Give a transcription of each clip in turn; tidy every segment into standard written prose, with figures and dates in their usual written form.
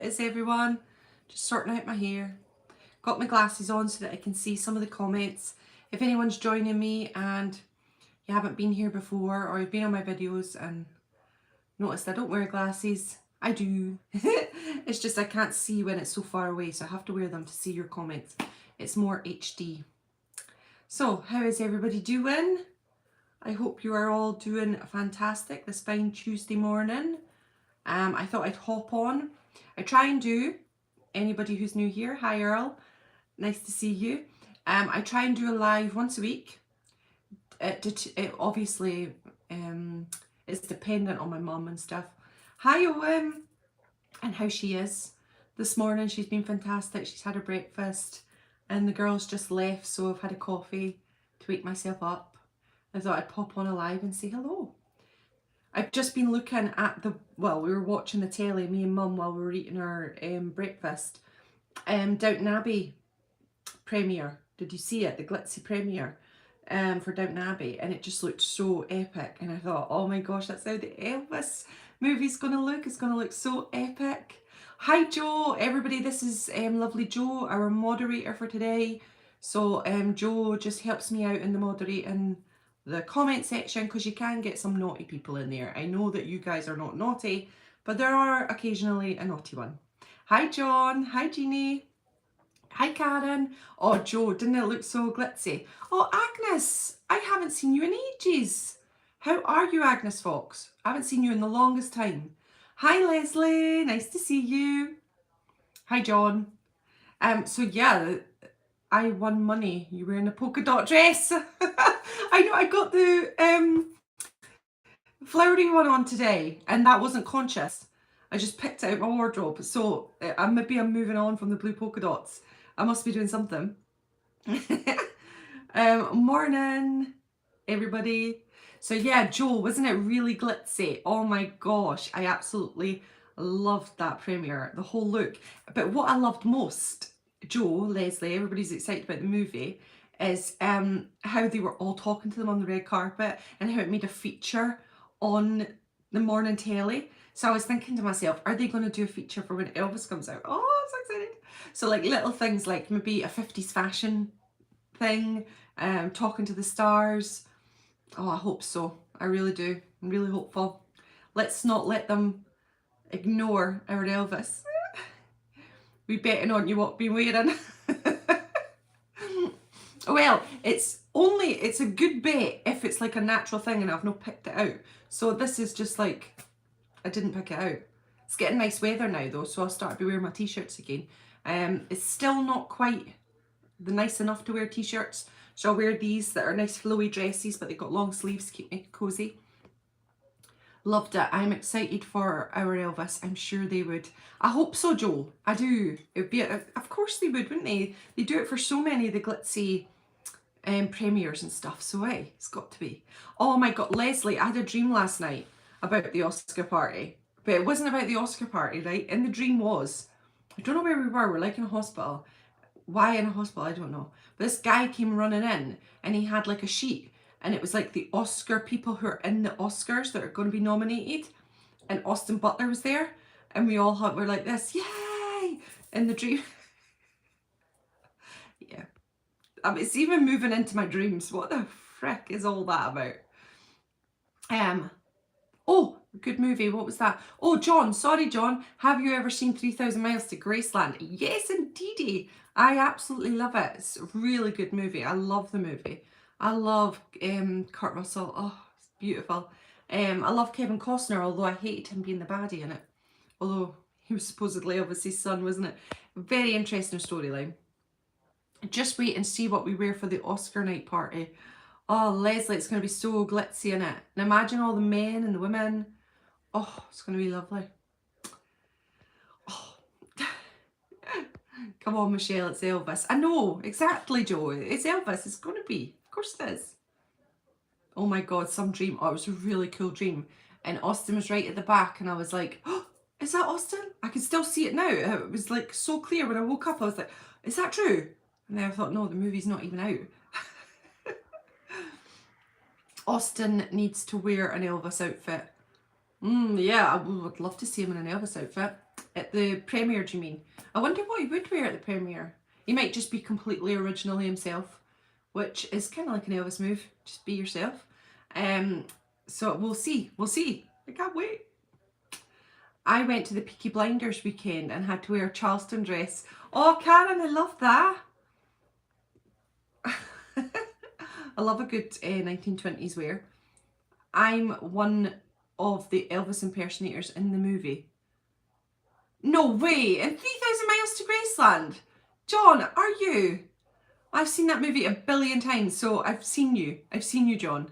is everyone? Just sorting out my hair. Got my glasses on so that I can see some of the comments. If anyone's joining me and you haven't been here before, or you've been on my videos and noticed I don't wear glasses, I do. It's just I can't see when it's so far away, so I have to wear them to see your comments. It's more HD. So, how is everybody doing? I hope you are all doing fantastic this fine Tuesday morning. I thought I'd hop on. I try and do, anybody who's new here, hi Earl, nice to see you. I try and do a live once a week. It obviously it's dependent on my mum and stuff. Hi Owen, and how she is this morning. She's been fantastic. She's had her breakfast and the girls just left, so I've had a coffee to wake myself up. I thought I'd pop on a live and say hello. I've just been looking at we were watching the telly, me and Mum, while we were eating our breakfast. Downton Abbey premiere. Did you see it? The glitzy premiere for Downton Abbey, and it just looked so epic. And I thought, oh my gosh, that's how the Elvis movie's gonna look. It's gonna look so epic. Hi Joe, everybody. This is lovely Joe, our moderator for today. So Joe just helps me out in the moderating the comment section, because you can get some naughty people in there. I know that you guys are not naughty, but there are occasionally a naughty one. Hi John, hi Jeannie, hi Karen. Oh Joe, didn't it look so glitzy? Oh Agnes, I haven't seen you in ages. How are you, Agnes Fox? I haven't seen you in the longest time. Hi Leslie, nice to see you. Hi John. So yeah, I won money. You were in a polka dot dress. I know, I got the flowery one on today, and that wasn't conscious. I just picked it out my wardrobe. So maybe I'm moving on from the blue polka dots. I must be doing something. Morning, everybody. So yeah, Joe, wasn't it really glitzy? Oh my gosh, I absolutely loved that premiere, the whole look. But what I loved most, Joe, Leslie, everybody's excited about the movie, is how they were all talking to them on the red carpet, and how it made a feature on the morning telly. So I was thinking to myself, are they going to do a feature for when Elvis comes out? Oh, I'm so excited. So like little things like maybe a 50s fashion thing, talking to the stars. Oh, I hope so. I really do. I'm really hopeful. Let's not let them ignore our Elvis. We betting on you what been wearing. Well, it's a good bet if it's like a natural thing and I've not picked it out. So this is just like, I didn't pick it out. It's getting nice weather now though, so I'll start to be wearing my t-shirts again. It's still not quite the nice enough to wear t-shirts, so I'll wear these that are nice flowy dresses, but they've got long sleeves to keep me cozy. Loved it. I'm excited for our Elvis. I'm sure they would. I hope so, Joe. I do. It'd be, of course they would, wouldn't they? They do it for so many of the glitzy premieres and stuff, so it's got to be. Oh my god, Leslie, I had a dream last night about the Oscar party, but it wasn't about the Oscar party, right? In the dream was, I don't know where we were like in a hospital. Why in a hospital, I don't know. But this guy came running in and he had like a sheet, and it was like the Oscar people who are in the Oscars that are going to be nominated, and Austin Butler was there, and we all were like this, yay, in the dream. Yeah. It's even moving into my dreams. What the frick is all that about? Oh, good movie. What was that? Oh, John. Sorry, John. Have you ever seen 3,000 Miles to Graceland? Yes, indeedy. I absolutely love it. It's a really good movie. I love the movie. I love Kurt Russell. Oh, it's beautiful. I love Kevin Costner, although I hated him being the baddie in it. Although he was supposedly Elvis's son, wasn't it? Very interesting storyline. Just wait and see what we wear for the Oscar night party. Oh, Leslie, it's going to be so glitzy in it. And imagine all the men and the women. Oh, it's going to be lovely. Oh. Come on, Michelle, it's Elvis. I know, exactly, Joe. It's Elvis. It's going to be. Of course it is. Oh my God, some dream. Oh, it was a really cool dream. And Austin was right at the back, and I was like, oh, is that Austin? I can still see it now. It was like so clear when I woke up. I was like, is that true? And then I thought, no, the movie's not even out. Austin needs to wear an Elvis outfit. Yeah, I would love to see him in an Elvis outfit. At the premiere, do you mean? I wonder what he would wear at the premiere. He might just be completely originally himself, which is kind of like an Elvis move. Just be yourself. So we'll see. We'll see. I can't wait. I went to the Peaky Blinders weekend and had to wear a Charleston dress. Oh, Karen, I love that. I love a good 1920s wear. I'm one of the Elvis impersonators in the movie. No way! And 3,000 Miles to Graceland! John, are you? I've seen that movie a billion times, so I've seen you. I've seen you, John.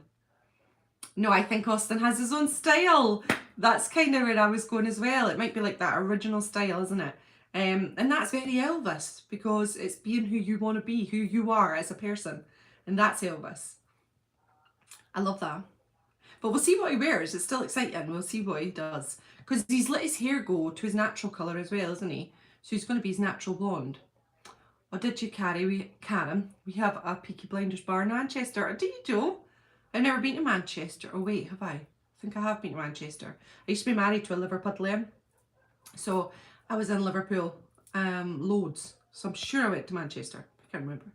No, I think Austin has his own style. That's kind of where I was going as well. It might be like that original style, isn't it? And that's very Elvis, because it's being who you want to be, who you are as a person. And that's Elvis. I love that. But we'll see what he wears. It's still exciting. We'll see what he does. Because he's let his hair go to his natural colour as well, isn't he? So he's going to be his natural blonde. Oh, did you, Karen? We have a Peaky Blinders bar in Manchester. Oh, did you, Joe? I've never been to Manchester. Oh, wait, have I? I think I have been to Manchester. I used to be married to a Liverpudlian. So I was in Liverpool loads. So I'm sure I went to Manchester. I can't remember.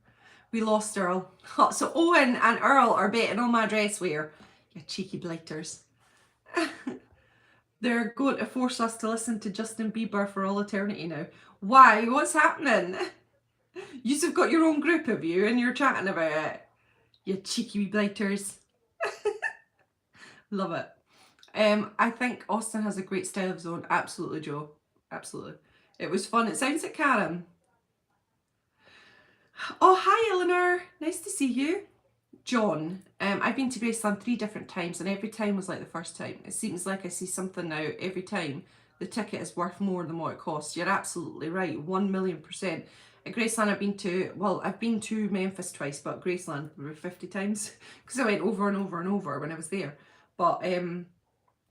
We lost Earl. Oh, so Owen and Earl are betting on my dress wear. You cheeky blighters. They're going to force us to listen to Justin Bieber for all eternity now. Why? What's happening? You've got your own group of you and you're chatting about it. You cheeky blighters. Love it. I think Austin has a great style of his own. Absolutely, Joe. Absolutely. It was fun. It sounds like Karen. Oh, hi, Eleanor. Nice to see you. John, I've been to Graceland 3 different times and every time was like the first time. It seems like I see something now every time. The ticket is worth more than what it costs. You're absolutely right, 1,000,000%. At Graceland I've been to Memphis twice, but Graceland maybe 50 times because I went over and over and over when I was there. But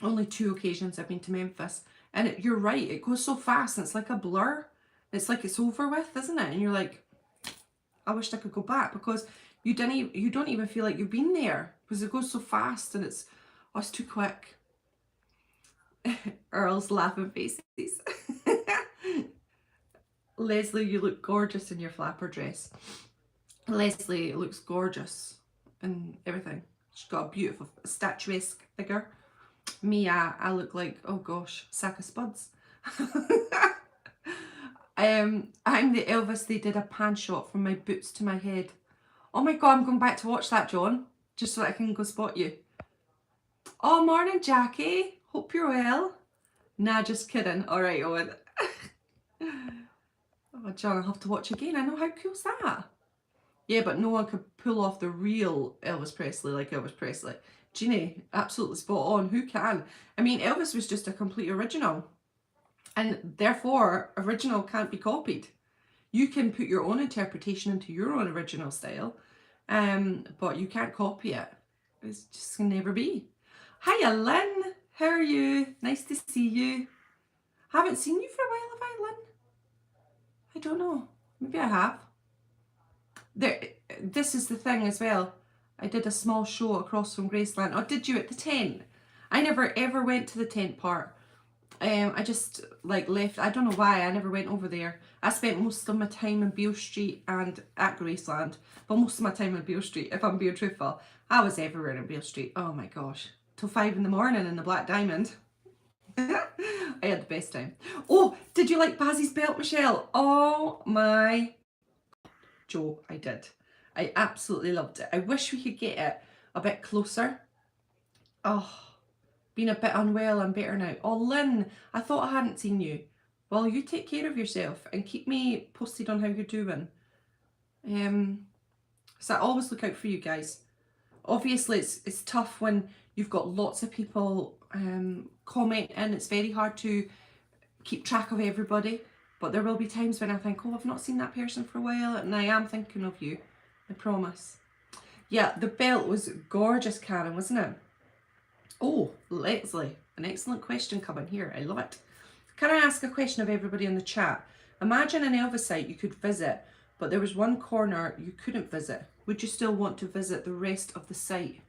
only 2 occasions I've been to Memphis. And you're right, it goes so fast and it's like a blur. It's like it's over with, isn't it? And you're like, I wish I could go back, because you don't even feel like you've been there because it goes so fast and it's too quick. Earl's laughing faces. Leslie, you look gorgeous in your flapper dress. Leslie looks gorgeous in everything. She's got a beautiful statuesque figure. Me, I look like, oh gosh, sack of spuds. I'm the Elvis. They did a pan shot from my boots to my head. Oh my god, I'm going back to watch that, John, just so that I can go spot you. Oh, morning, Jackie. Hope you're well. Nah, just kidding. All right, Owen. Oh, John, I'll have to watch again. I know, how cool's that? Yeah, but no one could pull off the real Elvis Presley like Elvis Presley. Jeannie, absolutely spot on. Who can? I mean, Elvis was just a complete original. And therefore, original can't be copied. You can put your own interpretation into your own original style, but you can't copy it. It's just can never be. Hiya, Lynn. How are you? Nice to see you. Haven't seen you for a while, have I, Lynn? I don't know. Maybe I have. This is the thing as well. I did a small show across from Graceland. Oh, did you, at the tent? I never ever went to the tent part. I just like left. I don't know why I never went over there. I spent most of my time in Beale Street and at Graceland, but most of my time in Beale Street, if I'm being truthful. I was everywhere in Beale Street. Oh my gosh, till 5 in the morning in the Black Diamond. I had the best time. Oh, did you like Bazzy's belt, Michelle? Oh my Joe, I did. I absolutely loved it. I wish we could get it a bit closer. Oh, been a bit unwell. I'm better now. Oh, Lynn, I thought I hadn't seen you. Well, you take care of yourself and keep me posted on how you're doing. So I always look out for you guys. Obviously, it's tough when you've got lots of people commenting. It's very hard to keep track of everybody. But there will be times when I think, oh, I've not seen that person for a while, and I am thinking of you. I promise. Yeah, the belt was gorgeous, Karen, wasn't it? Oh, Leslie, an excellent question coming here. I love it. Can I ask a question of everybody in the chat? Imagine an Elvis site you could visit, but there was one corner you couldn't visit. Would you still want to visit the rest of the site?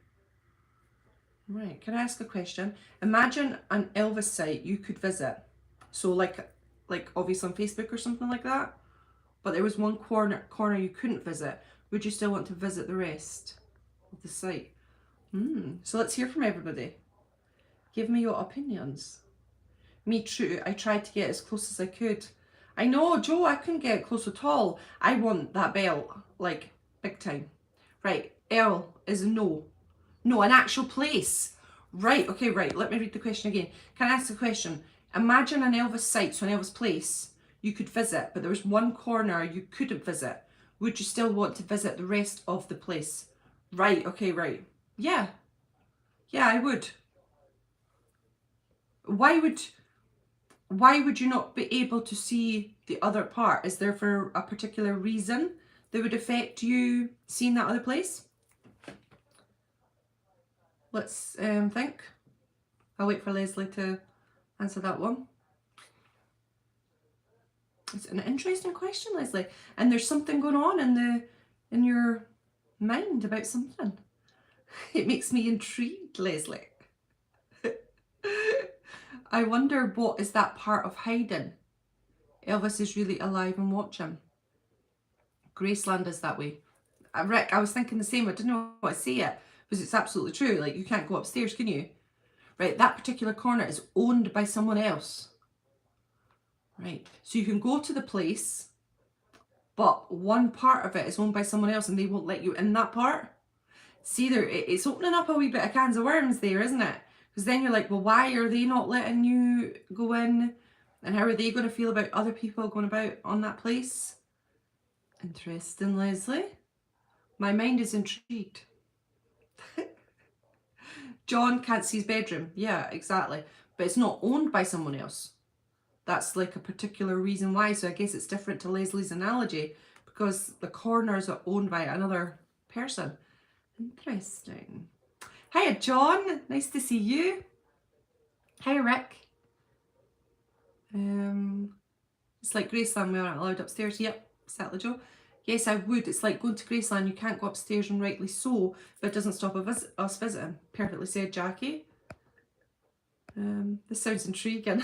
Right, can I ask a question? Imagine an Elvis site you could visit. So like like obviously on Facebook or something like that, but there was one corner you couldn't visit, would you still want to visit the rest of the site? So let's hear from everybody. Give me your opinions. Me too. I tried to get as close as I could. I know, Joe, I couldn't get close at all. I want that belt, like, big time. Right, L is a no. No, an actual place. Right, okay, right. Let me read the question again. Can I ask the question? Imagine an Elvis site, so an Elvis place you could visit, but there was one corner you couldn't visit. Would you still want to visit the rest of the place? Right, okay, right. Yeah. Yeah, I would. Why would you not be able to see the other part? Is there for a particular reason that would affect you seeing that other place? Let's think. I'll wait for Leslie to answer that one. It's an interesting question, Leslie. And there's something going on in your mind about something. It makes me intrigued, Leslie. I wonder what is that part of hiding. Elvis is really alive and watching. Graceland is that way. Rick, I was thinking the same. I didn't know what to say it because it's absolutely true. Like, you can't go upstairs, can you? Right, that particular corner is owned by someone else. Right, so you can go to the place, but one part of it is owned by someone else and they won't let you in that part. See, it's opening up a wee bit of cans of worms there, isn't it? Because then you're like, well, why are they not letting you go in? And how are they going to feel about other people going about on that place? Interesting, Leslie. My mind is intrigued. John can't see his bedroom. Yeah, exactly. But it's not owned by someone else. That's like a particular reason why. So I guess it's different to Leslie's analogy because the corners are owned by another person. Interesting. Hiya, John. Nice to see you. Hiya, Rick. It's like Graceland, we aren't allowed upstairs. Yep, exactly, Joe. Yes, I would. It's like going to Graceland. You can't go upstairs, and rightly so, but it doesn't stop us visiting. Perfectly said, Jackie. This sounds intriguing.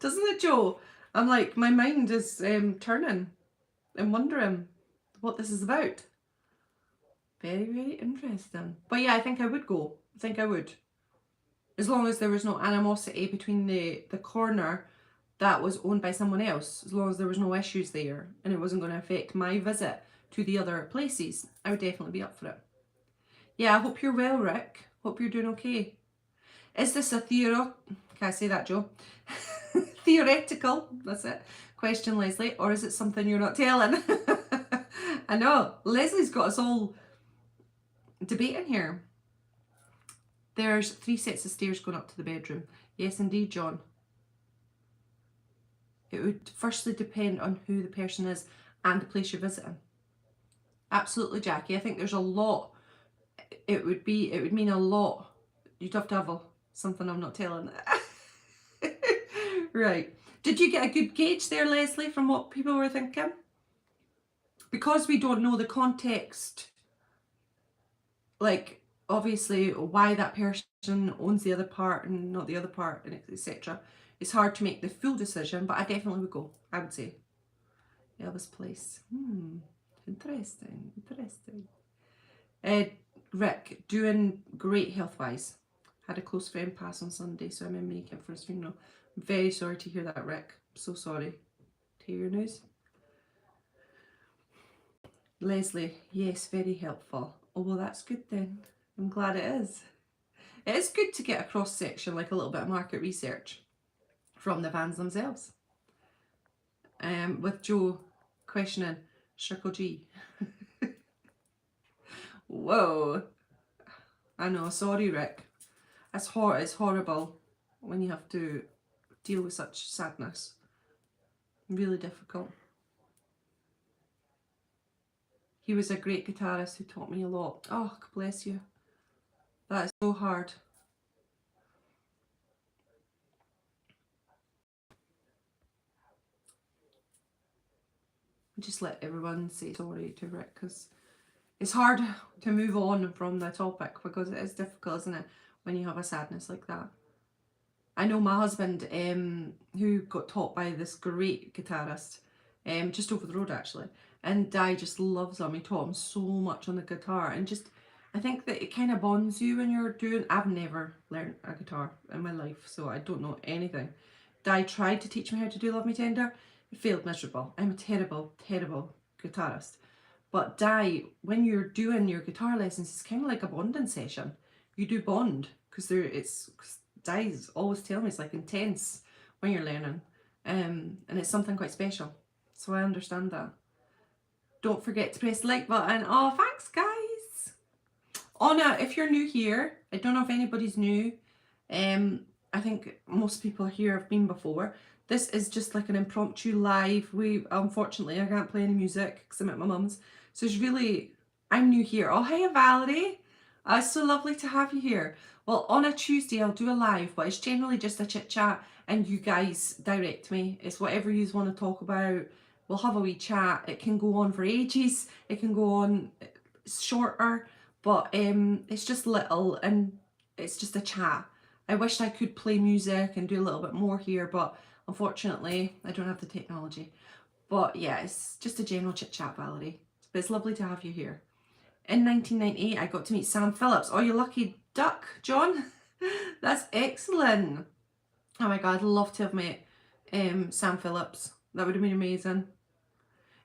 Doesn't it, Joe? I'm like, my mind is turning and wondering what this is about. Very, very interesting. But yeah, I think I would go. I think I would. As long as there was no animosity between the corner that was owned by someone else, as long as there was no issues there and it wasn't going to affect my visit to the other places, I would definitely be up for it. Yeah, I hope you're well, Rick. Hope you're doing okay. Is this a can I say that, Joe? Theoretical, that's it, question, Leslie, or is it something you're not telling? I know, Leslie's got us all debating here. There's 3 sets of stairs going up to the bedroom. Yes, indeed, John. It would firstly depend on who the person is and the place you're visiting. Absolutely, Jackie. I think there's a lot. It would mean a lot. You'd have to have something I'm not telling. Right. Did you get a good gauge there, Leslie, from what people were thinking? Because we don't know the context, like, obviously, why that person owns the other part and not the other part, and etc. It's hard to make the full decision, but I definitely would go. I would say Elvis Place. Interesting. Rick, doing great health-wise. Had a close friend pass on Sunday, so I'm in makeup for his funeral. I'm very sorry to hear that, Rick. I'm so sorry to hear your news. Leslie, yes, very helpful. Oh, well, that's good then. I'm glad it is. It is good to get a cross-section, like a little bit of market research from the fans themselves. With Joe questioning Circle G. Whoa. I know, sorry, Rick. It's horrible when you have to deal with such sadness. Really difficult. He was a great guitarist who taught me a lot. Oh, bless you. That is so hard. Just let everyone say sorry to Rick, because it's hard to move on from the topic, because it is difficult, isn't it, when you have a sadness like that. I know my husband, who got taught by this great guitarist, just over the road actually, and Di just loves him. He taught him so much on the guitar, and just I think that it kind of bonds you when you're doing. I've never learned a guitar in my life, so I don't know anything. Di tried to teach me how to do Love Me Tender. It failed miserable. I'm a terrible, terrible guitarist. But Di, when you're doing your guitar lessons, it's kind of like a bonding session. You do bond because Di's always tell me it's like intense when you're learning, and it's something quite special. So I understand that. Don't forget to press the like button. Oh, thanks, guys. Anna, if you're new here, I don't know if anybody's new. I think most people here have been before. This is just like an impromptu live. Unfortunately, I can't play any music because I'm at my mum's. So it's really, I'm new here. Oh, hiya, Valerie. It's so lovely to have you here. Well, on a Tuesday, I'll do a live, but it's generally just a chit chat and you guys direct me. It's whatever you want to talk about. We'll have a wee chat. It can go on for ages. It can go on shorter, but it's just little and it's just a chat. I wish I could play music and do a little bit more here, but unfortunately, I don't have the technology. But yeah, it's just a general chit chat, Valerie. But it's lovely to have you here. In 1998, I got to meet Sam Phillips. Oh, you lucky duck, John. That's excellent. Oh my God, I'd love to have met Sam Phillips. That would have been amazing.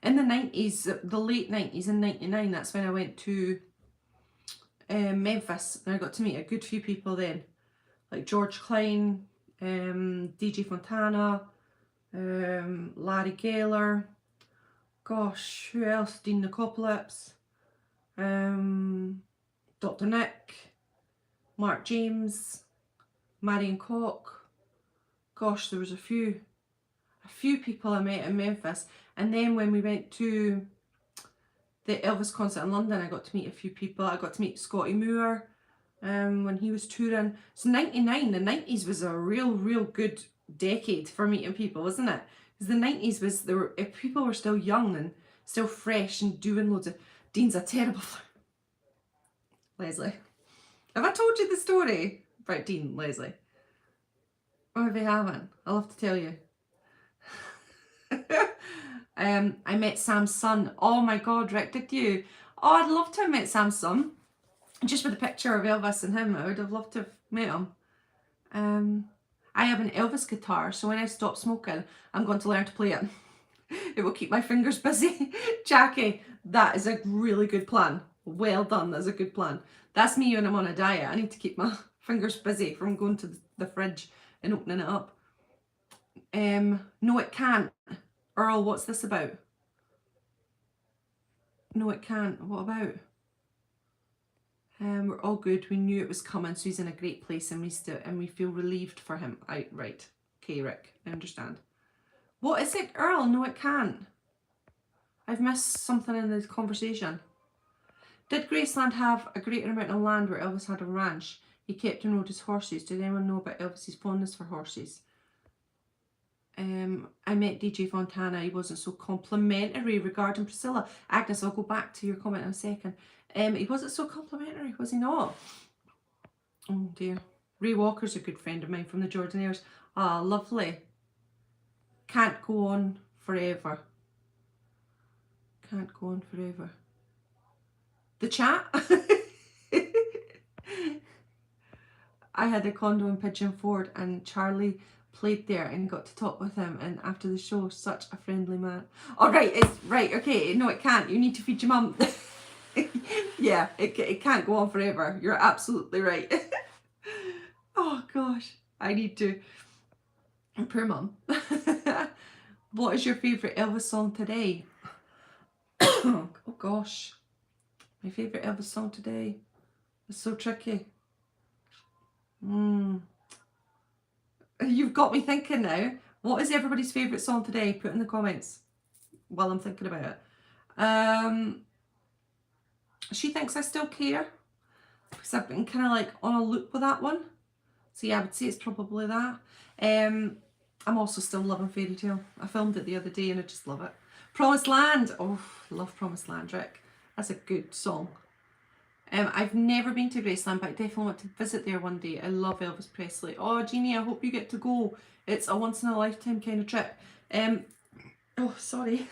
In the 90s, the late 90s, in 99, that's when I went to Memphis. And I got to meet a good few people then. Like George Klein, DJ Fontana, Larry Gaylor. Gosh, who else? Dean Nicopolis. Dr. Nick, Mark James, Marion Koch. Gosh, there was a few people I met in Memphis. And then when we went to the Elvis concert in London, I got to meet a few people. I got to meet Scotty Moore when he was touring. So 99, the 90s was a real good decade for meeting people, wasn't it? Because the 90s was, if people were still young and still fresh and doing loads of, Dean's a terrible Leslie. Have I told you the story about Dean, Leslie? Or if I haven't, I'll have to tell you. I met Sam's son. Oh my God, Rick, did you? Oh, I'd love to have met Sam's son. Just with a picture of Elvis and him, I would have loved to have met him. I have an Elvis guitar, so when I stop smoking, I'm going to learn to play it. It will keep my fingers busy. Jackie, that is a really good plan. Well done, that's a good plan. That's me when I'm on a diet. I need to keep my fingers busy from going to the fridge and opening it up. No, it can't. Earl, what's this about? No, it can't. What about? We're all good. We knew it was coming, so he's in a great place, and we feel relieved for him. Right. Okay, Rick, I understand. What is it, Earl? No, it can't. I've missed something in this conversation. Did Graceland have a greater amount of land where Elvis had a ranch? He kept and rode his horses. Did anyone know about Elvis's fondness for horses? I met DJ Fontana. He wasn't so complimentary regarding Priscilla. Agnes, I'll go back to your comment in a second. He wasn't so complimentary, was he not? Oh dear. Ray Walker's a good friend of mine from the Jordanaires. Ah, lovely. Can't go on forever. Can't go on forever. The chat? I had a condo in Pigeon Ford and Charlie played there and got to talk with him, and after the show, such a friendly man. All right, it's right, okay, no it can't. You need to feed your mum. Yeah, it can't go on forever. You're absolutely right. Oh gosh, I need to. Poor mum. What is your favourite Elvis song today? Oh gosh, my favourite Elvis song today is so tricky. You've got me thinking now. What is everybody's favourite song today? Put in the comments while I'm thinking about it. She Thinks I Still Care, because I've been kind of like on a loop with that one. So yeah, I would say it's probably that. I'm also still loving Fairy Tale. I filmed it the other day and I just love it. Promised Land. Oh, love Promised Land, Rick. That's a good song. I've never been to Graceland, but I definitely want to visit there one day. I love Elvis Presley. Oh, Jeannie, I hope you get to go. It's a once in a lifetime kind of trip. Oh, sorry.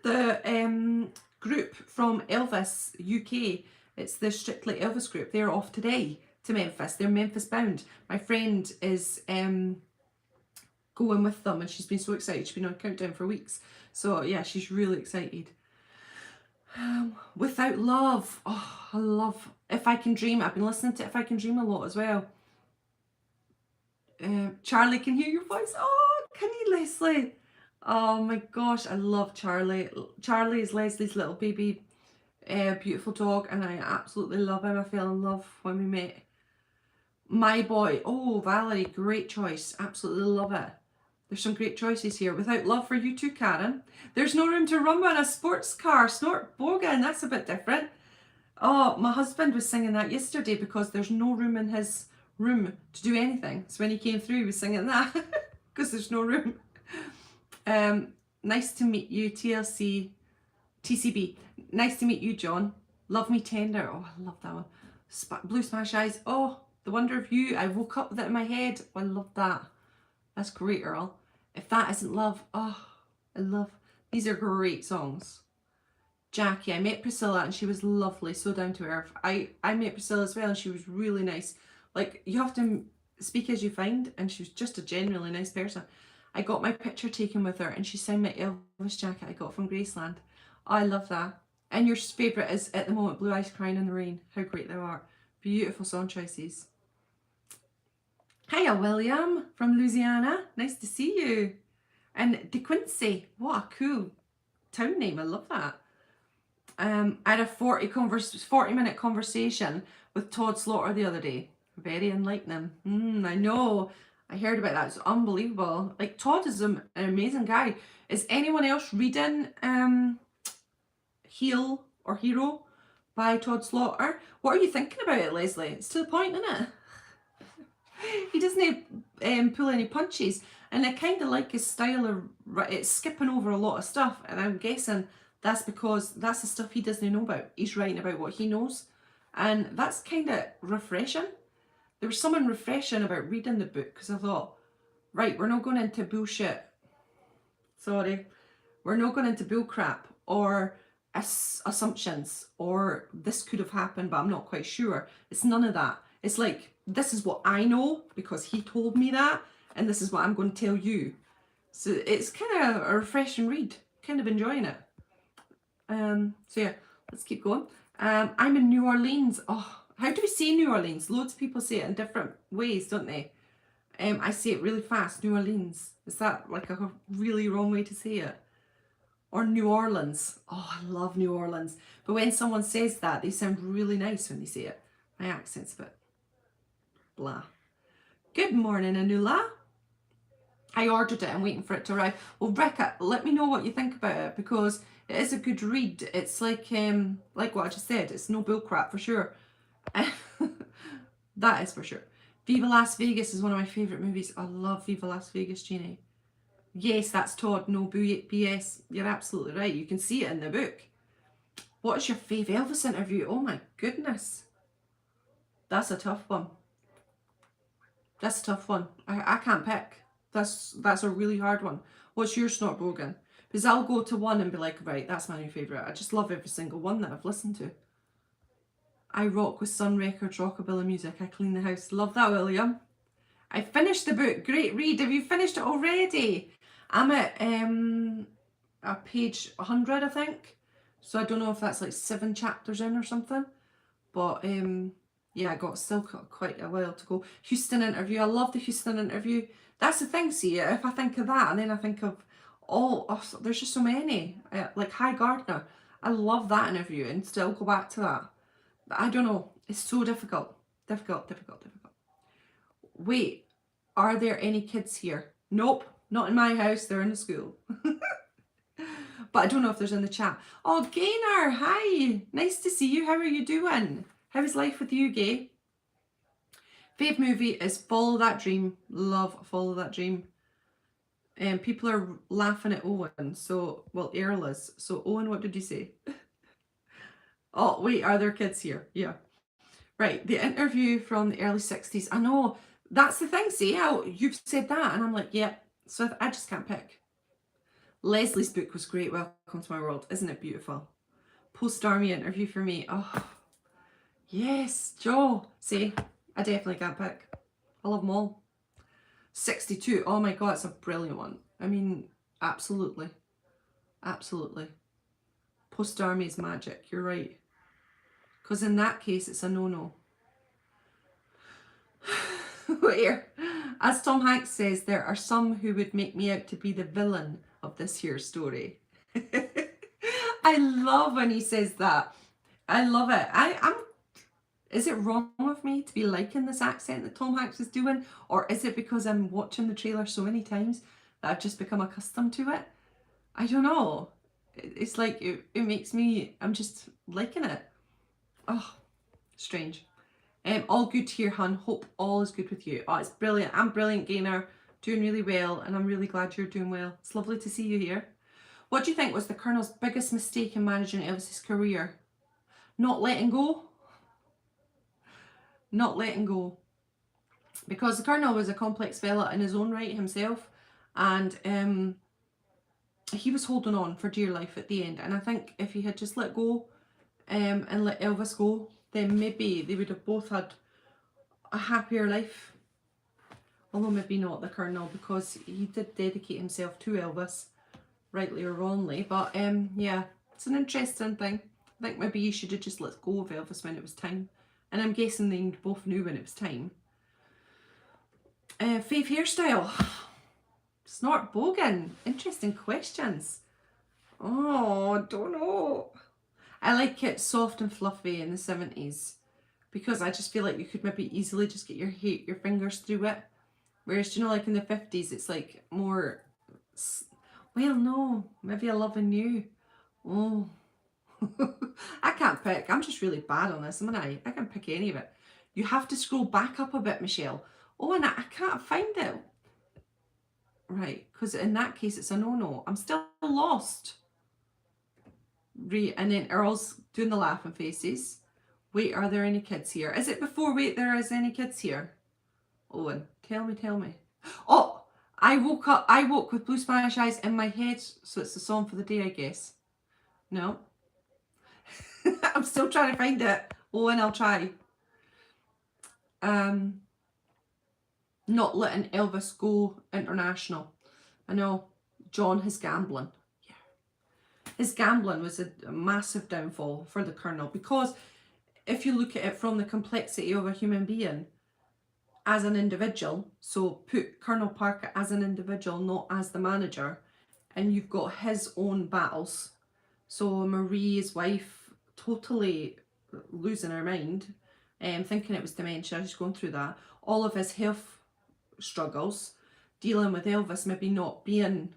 The group from Elvis UK, it's the Strictly Elvis group. They're off today to Memphis. They're Memphis bound. My friend is going with them, and she's been so excited. She's been on countdown for weeks. So yeah, she's really excited. Without Love. Oh, I love If I Can Dream. I've been listening to If I Can Dream a lot as well. Charlie, can hear your voice. Oh, can you, Leslie? Oh my gosh, I love Charlie. Charlie is Leslie's little baby, beautiful dog, and I absolutely love him. I fell in love when we met. My Boy. Oh, Valerie, great choice. Absolutely love it. There's some great choices here. Without Love for you too, Karen. There's No Room to Rumble in a Sports Car. Snort Bogan. That's a bit different. Oh, my husband was singing that yesterday because there's no room in his room to do anything. So when he came through, he was singing that because there's no room. Nice to meet you, TLC, TCB. Nice to meet you, John. Love Me Tender. Oh, I love that one. Blue Smash Eyes. Oh, The Wonder of You. I woke up with it in my head. Oh, I love that. That's great, Earl. If That Isn't Love. Oh, I love. These are great songs. Jackie. I met Priscilla and she was lovely, so down to earth. I met Priscilla as well and she was really nice. Like, you have to speak as you find, and she was just a genuinely nice person. I got my picture taken with her and she signed my Elvis jacket I got from Graceland. Oh, I love that. And your favourite is At the Moment, Blue Eyes Crying in the Rain. How great they are. Beautiful song choices. Hiya, William from Louisiana. Nice to see you. And De Quincy. What a cool town name. I love that. I had a 40-minute conversation with Todd Slaughter the other day. Very enlightening. I know. I heard about that. It's unbelievable. Like, Todd is an amazing guy. Is anyone else reading Heal or Hero by Todd Slaughter? What are you thinking about it, Leslie? It's to the point, isn't it? He doesn't pull any punches, and I kind of like his style of it's skipping over a lot of stuff, and I'm guessing that's because that's the stuff he doesn't know about. He's writing about what he knows, and that's kind of refreshing. There was something refreshing about reading the book, because I thought, right, we're not going into bullshit. Sorry. We're not going into bull crap or assumptions or this could have happened, but I'm not quite sure. It's none of that. It's like, this is what I know because he told me that, and this is what I'm going to tell you. So it's kind of a refreshing read. Kind of enjoying it. So yeah, let's keep going. I'm in New Orleans. Oh, how do we say New Orleans? Loads of people say it in different ways, don't they? I say it really fast, New Orleans. Is that like a really wrong way to say it? Or New Orleans. Oh, I love New Orleans. But when someone says that, they sound really nice when they say it. My accent's a bit blah. Good morning, Anula. I ordered it. I'm waiting for it to arrive. Well, Rika, let me know what you think about it, because it is a good read. It's like what I just said. It's no bullcrap for sure. That is for sure. Viva Las Vegas is one of my favourite movies. I love Viva Las Vegas, Jeannie. Yes, that's Todd. No BS. You're absolutely right. You can see it in the book. What is your favourite Elvis interview? Oh my goodness. That's a tough one. That's a tough one. I can't pick. That's a really hard one. What's your Snort Bogan? Because I'll go to one and be like, right, that's my new favourite. I just love every single one that I've listened to. I rock with Sun Records, rockabilly music. I clean the house. Love that, William. I finished the book. Great read. Have you finished it already? I'm at page 100, I think. So I don't know if that's like 7 chapters in or something. But yeah, I got still quite a while to go. Houston interview. I love the Houston interview. That's the thing, see, if I think of that and then I think of there's just so many. Like Hi Gardner. I love that interview and still go back to that. But I don't know. It's so difficult. Difficult. Wait, are there any kids here? Nope, not in my house. They're in the school. But I don't know if there's in the chat. Oh, Gaynor, hi. Nice to see you. How are you doing? How is life with you, Gay? Fave movie is Follow That Dream. Love Follow That Dream. People are laughing at Owen. So, well, Earl is. So, Owen, what did you say? Oh, wait, are there kids here? Yeah. Right, the interview from the early 60s. I know, that's the thing, see how you've said that, and I'm like, yeah, so I just can't pick. Leslie's book was great, Welcome to My World. Isn't it beautiful? Post-army interview for me. Oh, yes, Joe. See, I definitely can't pick. I love them all. 62. Oh my God, it's a brilliant one. I mean, absolutely. Absolutely. Post-army is magic. You're right. Because in that case, it's a no-no. Here. As Tom Hanks says, there are some who would make me out to be the villain of this here story. I love when he says that. I love it. Is it wrong of me to be liking this accent that Tom Hanks is doing? Or is it because I'm watching the trailer so many times that I've just become accustomed to it? I don't know. It's like, it makes me, I'm just liking it. Oh, strange. All good here, hun. Hope all is good with you. Oh, it's brilliant. I'm brilliant, Gainer. Doing really well, and I'm really glad you're doing well. It's lovely to see you here. What do you think was the Colonel's biggest mistake in managing Elvis's career? Not letting go. Not letting go. Because the Colonel was a complex fella in his own right himself, and he was holding on for dear life at the end. And I think if he had just let go and let Elvis go, then maybe they would have both had a happier life. Although maybe not the Colonel, because he did dedicate himself to Elvis, rightly or wrongly. But yeah, it's an interesting thing. I think maybe you should have just let go of Elvis when it was time. And I'm guessing they both knew when it was time. Fave hairstyle. Snort Bogan. Interesting questions. Oh, don't know. I like it soft and fluffy in the 70s. Because I just feel like you could maybe easily just get your fingers through it. Whereas, you know, like in the 50s, it's like more, well, no, maybe I love a new. Oh, I can't pick. I'm just really bad on this, am I? I can't pick any of it. You have to scroll back up a bit, Michelle. Oh, and I can't find it. Right, because in that case, it's a no-no. I'm still lost. And then Earl's doing the laughing faces. Wait, are there any kids here? Is it before wait, there is any kids here? Owen, tell me. Oh, I woke with blue Spanish eyes in my head, so it's the song for the day, I guess. No. I'm still trying to find it. Owen, I'll try. Not letting Elvis go international. I know, John, his gambling. Yeah. His gambling was a massive downfall for the Colonel, because if you look at it from the complexity of a human being, as an individual, so put Colonel Parker as an individual, not as the manager, and you've got his own battles. So Marie, his wife, totally losing her mind, thinking it was dementia, she's going through that. All of his health struggles, dealing with Elvis maybe not being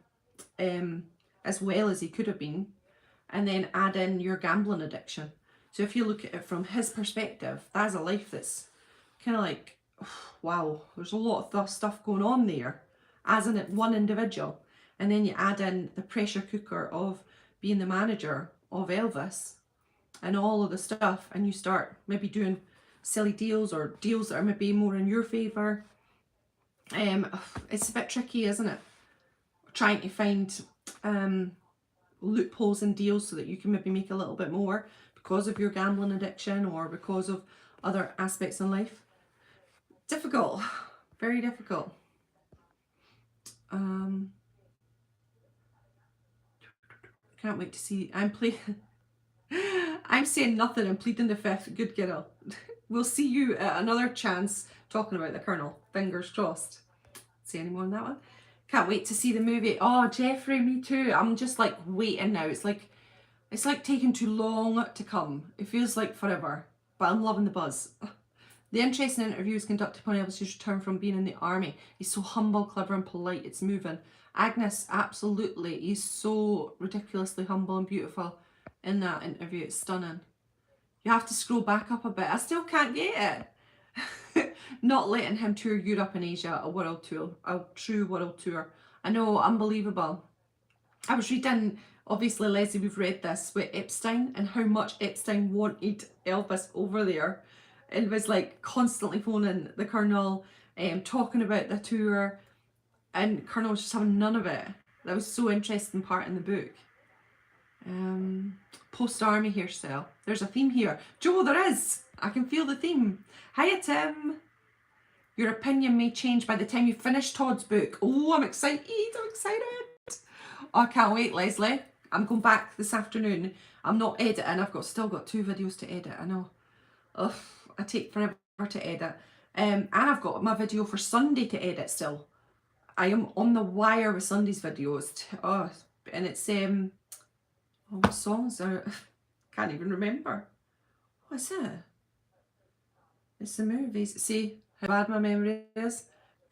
as well as he could have been, and then add in your gambling addiction. So if you look at it from his perspective, that's a life that's kind of like, wow, there's a lot of stuff going on there as in one individual. And then you add in the pressure cooker of being the manager of Elvis and all of the stuff, and you start maybe doing silly deals or deals that are maybe more in your favour. It's a bit tricky, isn't it? Trying to find loopholes in deals so that you can maybe make a little bit more because of your gambling addiction or because of other aspects in life. Difficult, very difficult. Can't wait to see. I'm saying nothing and pleading the fifth. Good girl. We'll see you at another chance talking about the Colonel. Fingers crossed. See any more on that one? Can't wait to see the movie. Oh, Jeffrey, me too. I'm just like waiting now. It's like taking too long to come. It feels like forever, but I'm loving the buzz. The interesting interviews conducted upon Elvis's return from being in the army. He's so humble, clever and polite. It's moving. Agnes, absolutely. He's so ridiculously humble and beautiful in that interview. It's stunning. You have to scroll back up a bit. I still can't get it. Not letting him tour Europe and Asia, a true world tour. I know, unbelievable. I was reading, obviously, Leslie, we've read this with Epstein and how much Epstein wanted Elvis over there. and was like constantly phoning the Colonel, talking about the tour, and Colonel was just having none of it. That was so interesting part in the book. Post-army hairstyle. There's a theme here. Joe, there is. I can feel the theme. Hiya, Tim. Your opinion may change by the time you finish Todd's book. Oh, I'm excited. I'm excited. Oh, I can't wait, Leslie. I'm going back this afternoon. I'm not editing. I've still got 2 videos to edit. I know. Ugh, I take forever to edit. And I've got my video for Sunday to edit still. I am on the wire with Sunday's videos. Oh, and it's what songs are? Can't even remember. What's it? It's the movies. See how bad my memory is?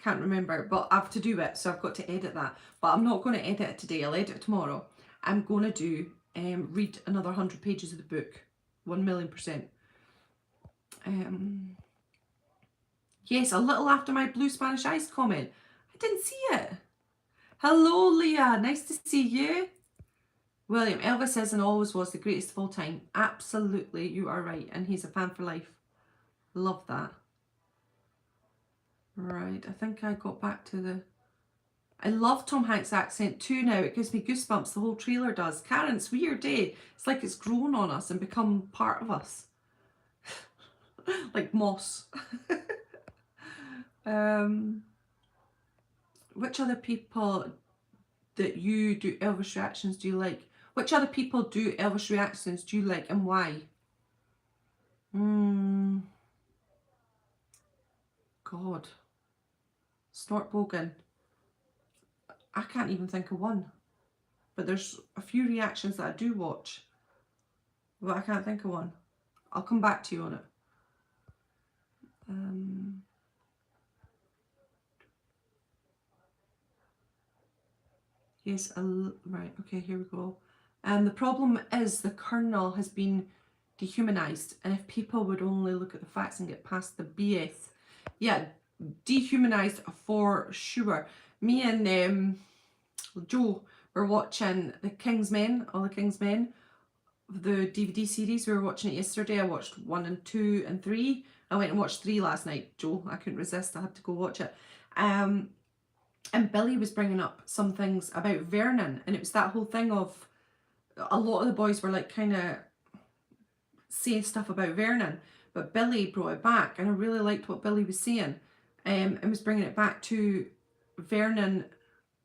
Can't remember, but I have to do it, so I've got to edit that. But I'm not going to edit it today. I'll edit it tomorrow. I'm going to do read another 100 pages of the book. 1,000,000%. Yes, a little after my Blue Spanish Ice comment. I didn't see it. Hello, Leah. Nice to see you. William, Elvis is and always was the greatest of all time. Absolutely, you are right. And he's a fan for life. Love that. Right, I think I got back to the... I love Tom Hanks' accent too now. It gives me goosebumps. The whole trailer does. Karen, it's weird, eh? It's like it's grown on us and become part of us. Like moss. Which other people that you do Elvis reactions do you like? Which other people do Elvis reactions do you like and why? God. Snortbogan. I can't even think of one. But there's a few reactions that I do watch. But I can't think of one. I'll come back to you on it. Yes, right, okay, here we go. And the problem is the Colonel has been dehumanized, and if people would only look at the facts and get past the BS. Yeah, dehumanized for sure. Me and Joe were watching The King's Men, All the King's Men, the DVD series. We were watching it yesterday. I watched 1 and 2 and 3. I went and watched 3 last night, Joe. I couldn't resist. I had to go watch it. And Billy was bringing up some things about Vernon, and it was that whole thing of a lot of the boys were like kind of saying stuff about Vernon, but Billy brought it back, and I really liked what Billy was saying, and was bringing it back to Vernon.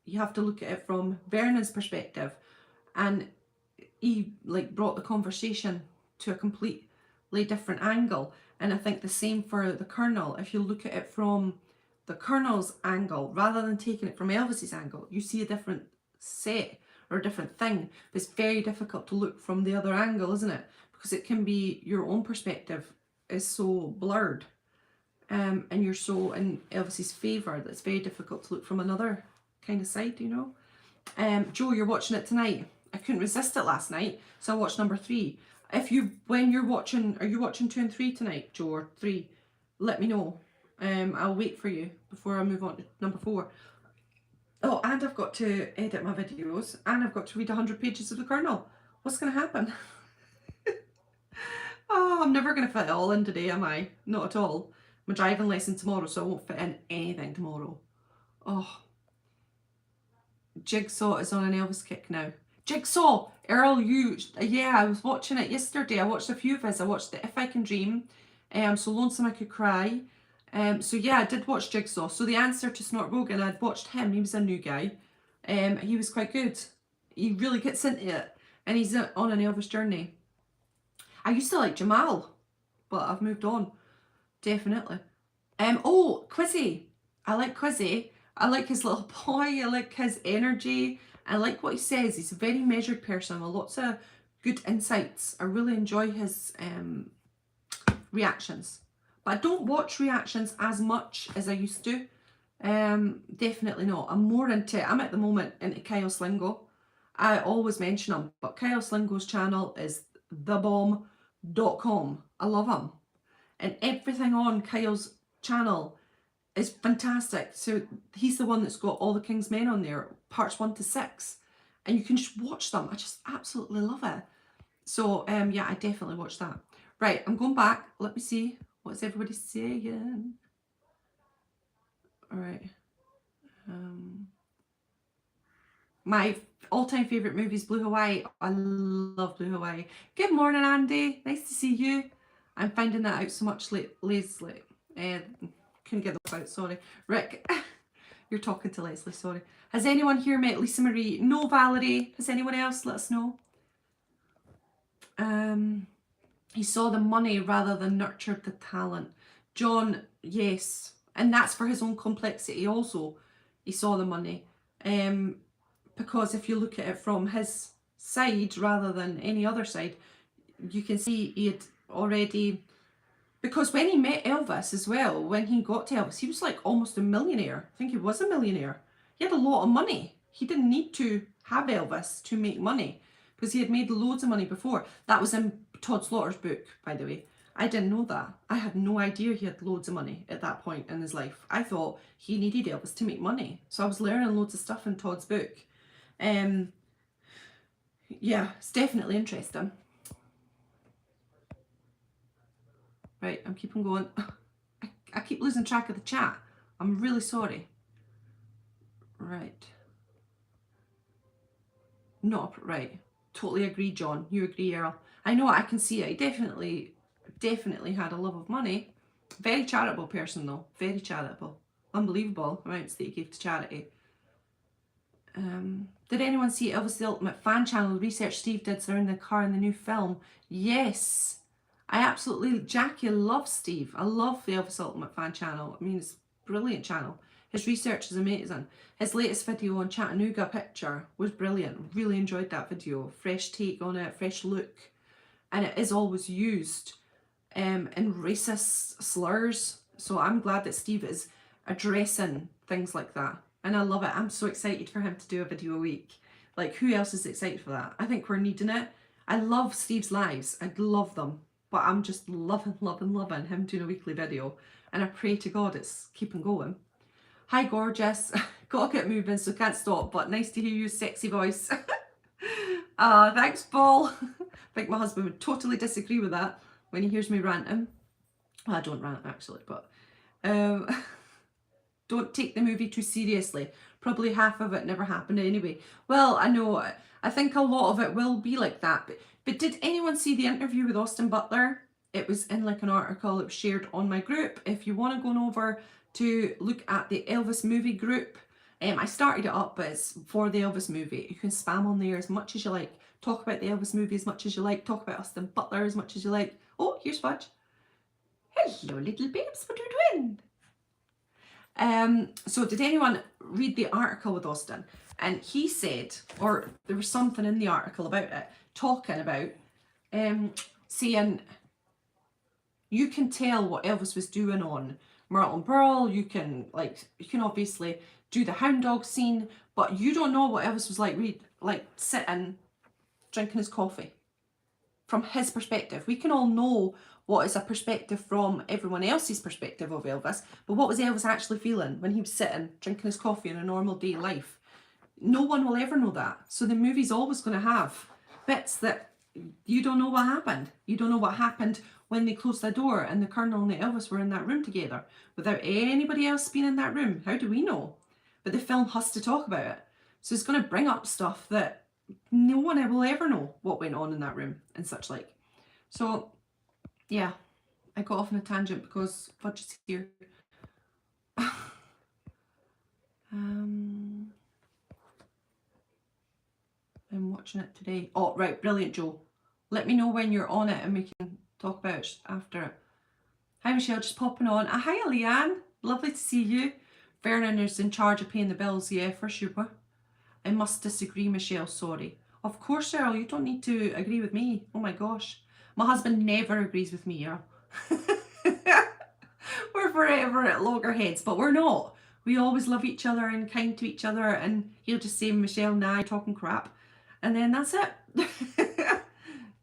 You have to look at it from Vernon's perspective, and he like brought the conversation to a completely different angle. And I think the same for the Colonel. If you look at it from the Colonel's angle rather than taking it from Elvis's angle, you see a different set or a different thing. But it's very difficult to look from the other angle, isn't it? Because it can be your own perspective is so blurred, and you're so in Elvis's favour that it's very difficult to look from another kind of side, you know. Joe, you're watching it tonight. I couldn't resist it last night, so I watched number 3. When you're watching, are you watching 2 and 3 tonight, Joe, or 3? Let me know. I'll wait for you before I move on to number 4. Oh, and I've got to edit my videos, and I've got to read 100 pages of the Colonel. What's going to happen? Oh, I'm never going to fit it all in today, am I? Not at all. My driving lesson tomorrow, so I won't fit in anything tomorrow. Oh. Jigsaw is on an Elvis kick now. Jigsaw! Earl, yeah, I was watching it yesterday. I watched a few of his. I watched the If I Can Dream, So Lonesome I Could Cry. So yeah, I did watch Jigsaw. So the answer to Snortbogan, I'd watched him. He was a new guy. He was quite good. He really gets into it. And he's on an Elvis journey. I used to like Jamal, but I've moved on. Definitely. Oh, Quizzy. I like Quizzy. I like his little boy. I like his energy. I like what he says. He's a very measured person with lots of good insights. I really enjoy his reactions. But I don't watch reactions as much as I used to. Definitely not. I'm at the moment into Kyle Slingo. I always mention him, but Kyle Slingo's channel is thebomb.com. I love him. And everything on Kyle's channel is fantastic. So he's the one that's got all the King's Men on there, parts 1 to 6. And you can just watch them. I just absolutely love it. So yeah, I definitely watched that. Right, I'm going back. Let me see What's everybody saying? All right. My all-time favourite movie is Blue Hawaii. I love Blue Hawaii. Good morning, Andy. Nice to see you. I'm finding that out so much Leslie. Couldn't get those out, sorry. Rick, you're talking to Leslie, sorry. Has anyone here met Lisa Marie? No, Valerie. Has anyone else? Let us know. He saw the money rather than nurtured the talent. John, yes. And that's for his own complexity also. He saw the money. Because if you look at it from his side rather than any other side, you can see he had already... Because when he met Elvis as well, when he got to Elvis, he was like almost a millionaire. I think he was a millionaire. He had a lot of money. He didn't need to have Elvis to make money because he had made loads of money before. That was in Todd Slaughter's book, by the way. I didn't know that. I had no idea he had loads of money at that point in his life. I thought he needed Elvis to make money. So I was learning loads of stuff in Todd's book. Yeah, it's definitely interesting. Right, I'm keeping going. I keep losing track of the chat. I'm really sorry. Right. Not right. Totally agree, John. You agree, Earl. I know, I can see it. He definitely had a love of money. Very charitable person, though. Very charitable. Unbelievable amounts that he gave to charity. Did anyone see Elvis the Ultimate Fan Channel, the research Steve did surrounding the car in the new film? Yes. I absolutely... Jackie loves Steve. I love the Elvis Ultimate Fan Channel. I mean, it's a brilliant channel. His research is amazing. His latest video on Chattanooga picture was brilliant. Really enjoyed that video. Fresh take on it, fresh look. And it is always used in racist slurs. So I'm glad that Steve is addressing things like that. And I love it. I'm so excited for him to do a video a week. Like, who else is excited for that? I think we're needing it. I love Steve's lives. I love them. But I'm just loving him doing a weekly video. And I pray to God it's keeping going. Hi, gorgeous. Gotta get moving, so can't stop. But nice to hear your sexy voice. Thanks, Paul. I think my husband would totally disagree with that when he hears me ranting. Well, I don't rant, actually, but... don't take the movie too seriously. Probably half of it never happened anyway. Well, I know, I think a lot of it will be like that. But did anyone see the interview with Austin Butler? It was in like an article, it was shared on my group. If you want to go over to look at the Elvis movie group, I started it up, but it's for the Elvis movie. You can spam on there as much as you like. Talk about the Elvis movie as much as you like. Talk about Austin Butler as much as you like. Oh, here's Fudge. Hello, little babes, what are you doing? So did anyone read the article with Austin? And he said, or there was something in the article about it, talking about saying you can tell what Elvis was doing on Myrtle and Pearl. You can obviously do the hound dog scene, but you don't know what Elvis was like sitting drinking his coffee from his perspective. We can all know what is a perspective from everyone else's perspective of Elvis, but what was Elvis actually feeling when he was sitting drinking his coffee in a normal day life? No one will ever know that. So the movie's always going to have bits that you don't know what happened. You don't know what happened when they closed the door and the Colonel and the Elvis were in that room together without anybody else being in that room. How do we know? But the film has to talk about it. So it's going to bring up stuff that no one will ever know what went on in that room and such like. So yeah, I got off on a tangent because Fudge is here. I'm watching it today. Oh, right, brilliant, Joe. Let me know when you're on it and we can talk about it after it. Hi, Michelle, just popping on. Hi, Leanne. Lovely to see you. Vernon is in charge of paying the bills. Yeah, for sure. I must disagree, Michelle, sorry. Of course, Earl, you don't need to agree with me. Oh my gosh. My husband never agrees with me, Earl. We're forever at loggerheads, but we're not. We always love each other and kind to each other, and he'll just say, Michelle, nah, you're talking crap. And then that's it.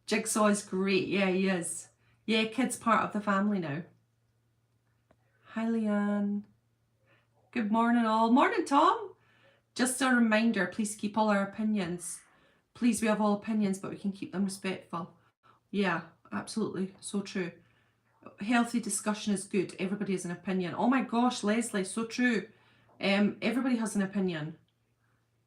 Jigsaw is great. Yeah, he is. Yeah, kid's part of the family now. Hi, Leanne. Good morning, all. Morning, Tom. Just a reminder, please keep all our opinions. Please, we have all opinions, but we can keep them respectful. Yeah, absolutely. So true. Healthy discussion is good. Everybody has an opinion. Oh my gosh, Leslie, so true. Everybody has an opinion.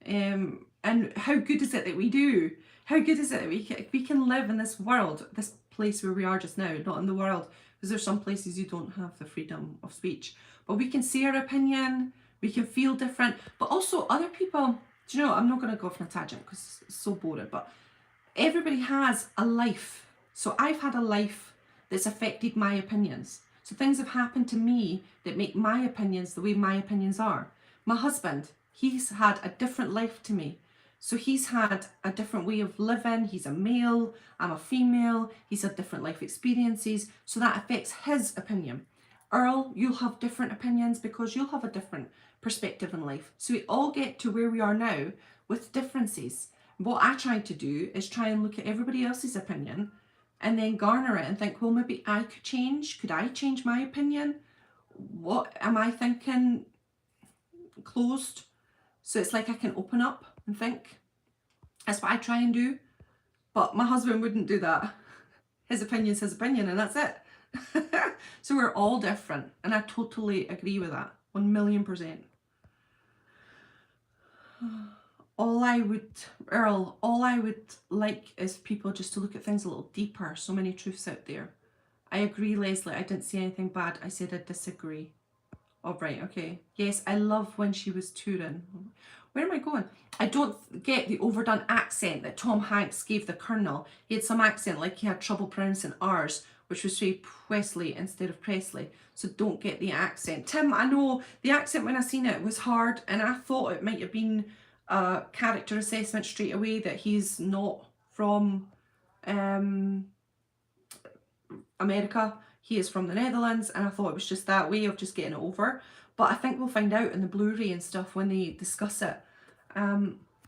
And how good is it that we do? How good is it that we can live in this world, this place where we are just now, not in the world, because there's some places you don't have the freedom of speech. But we can say our opinion, we can feel different, but also other people, do you know, I'm not going to go off on a tangent because it's so boring, but everybody has a life. So I've had a life that's affected my opinions. So things have happened to me that make my opinions the way my opinions are. My husband, he's had a different life to me. So he's had a different way of living. He's a male, I'm a female. He's had different life experiences. So that affects his opinion. Earl, you'll have different opinions because you'll have a different perspective in life. So we all get to where we are now with differences. What I try to do is try and look at everybody else's opinion and then garner it and think, well, maybe I could change. Could I change my opinion? What am I thinking closed? So it's like I can open up and think. That's what I try and do. But my husband wouldn't do that. His opinion's his opinion and that's it. So we're all different. And I totally agree with that. 1,000,000%. All I would like is people just to look at things a little deeper. So many truths out there. I agree, Leslie. I didn't say anything bad. I said I disagree. Oh, right, okay. Yes, I love when she was touring. Where am I going? I don't get the overdone accent that Tom Hanks gave the Colonel. He had some accent like he had trouble pronouncing R's, which was say Presley instead of Presley. So don't get the accent. Tim, I know the accent when I seen it was hard and I thought it might have been a character assessment straight away that he's not from America. He is from the Netherlands and I thought it was just that way of just getting it over. But I think we'll find out in the Blu-ray and stuff when they discuss it.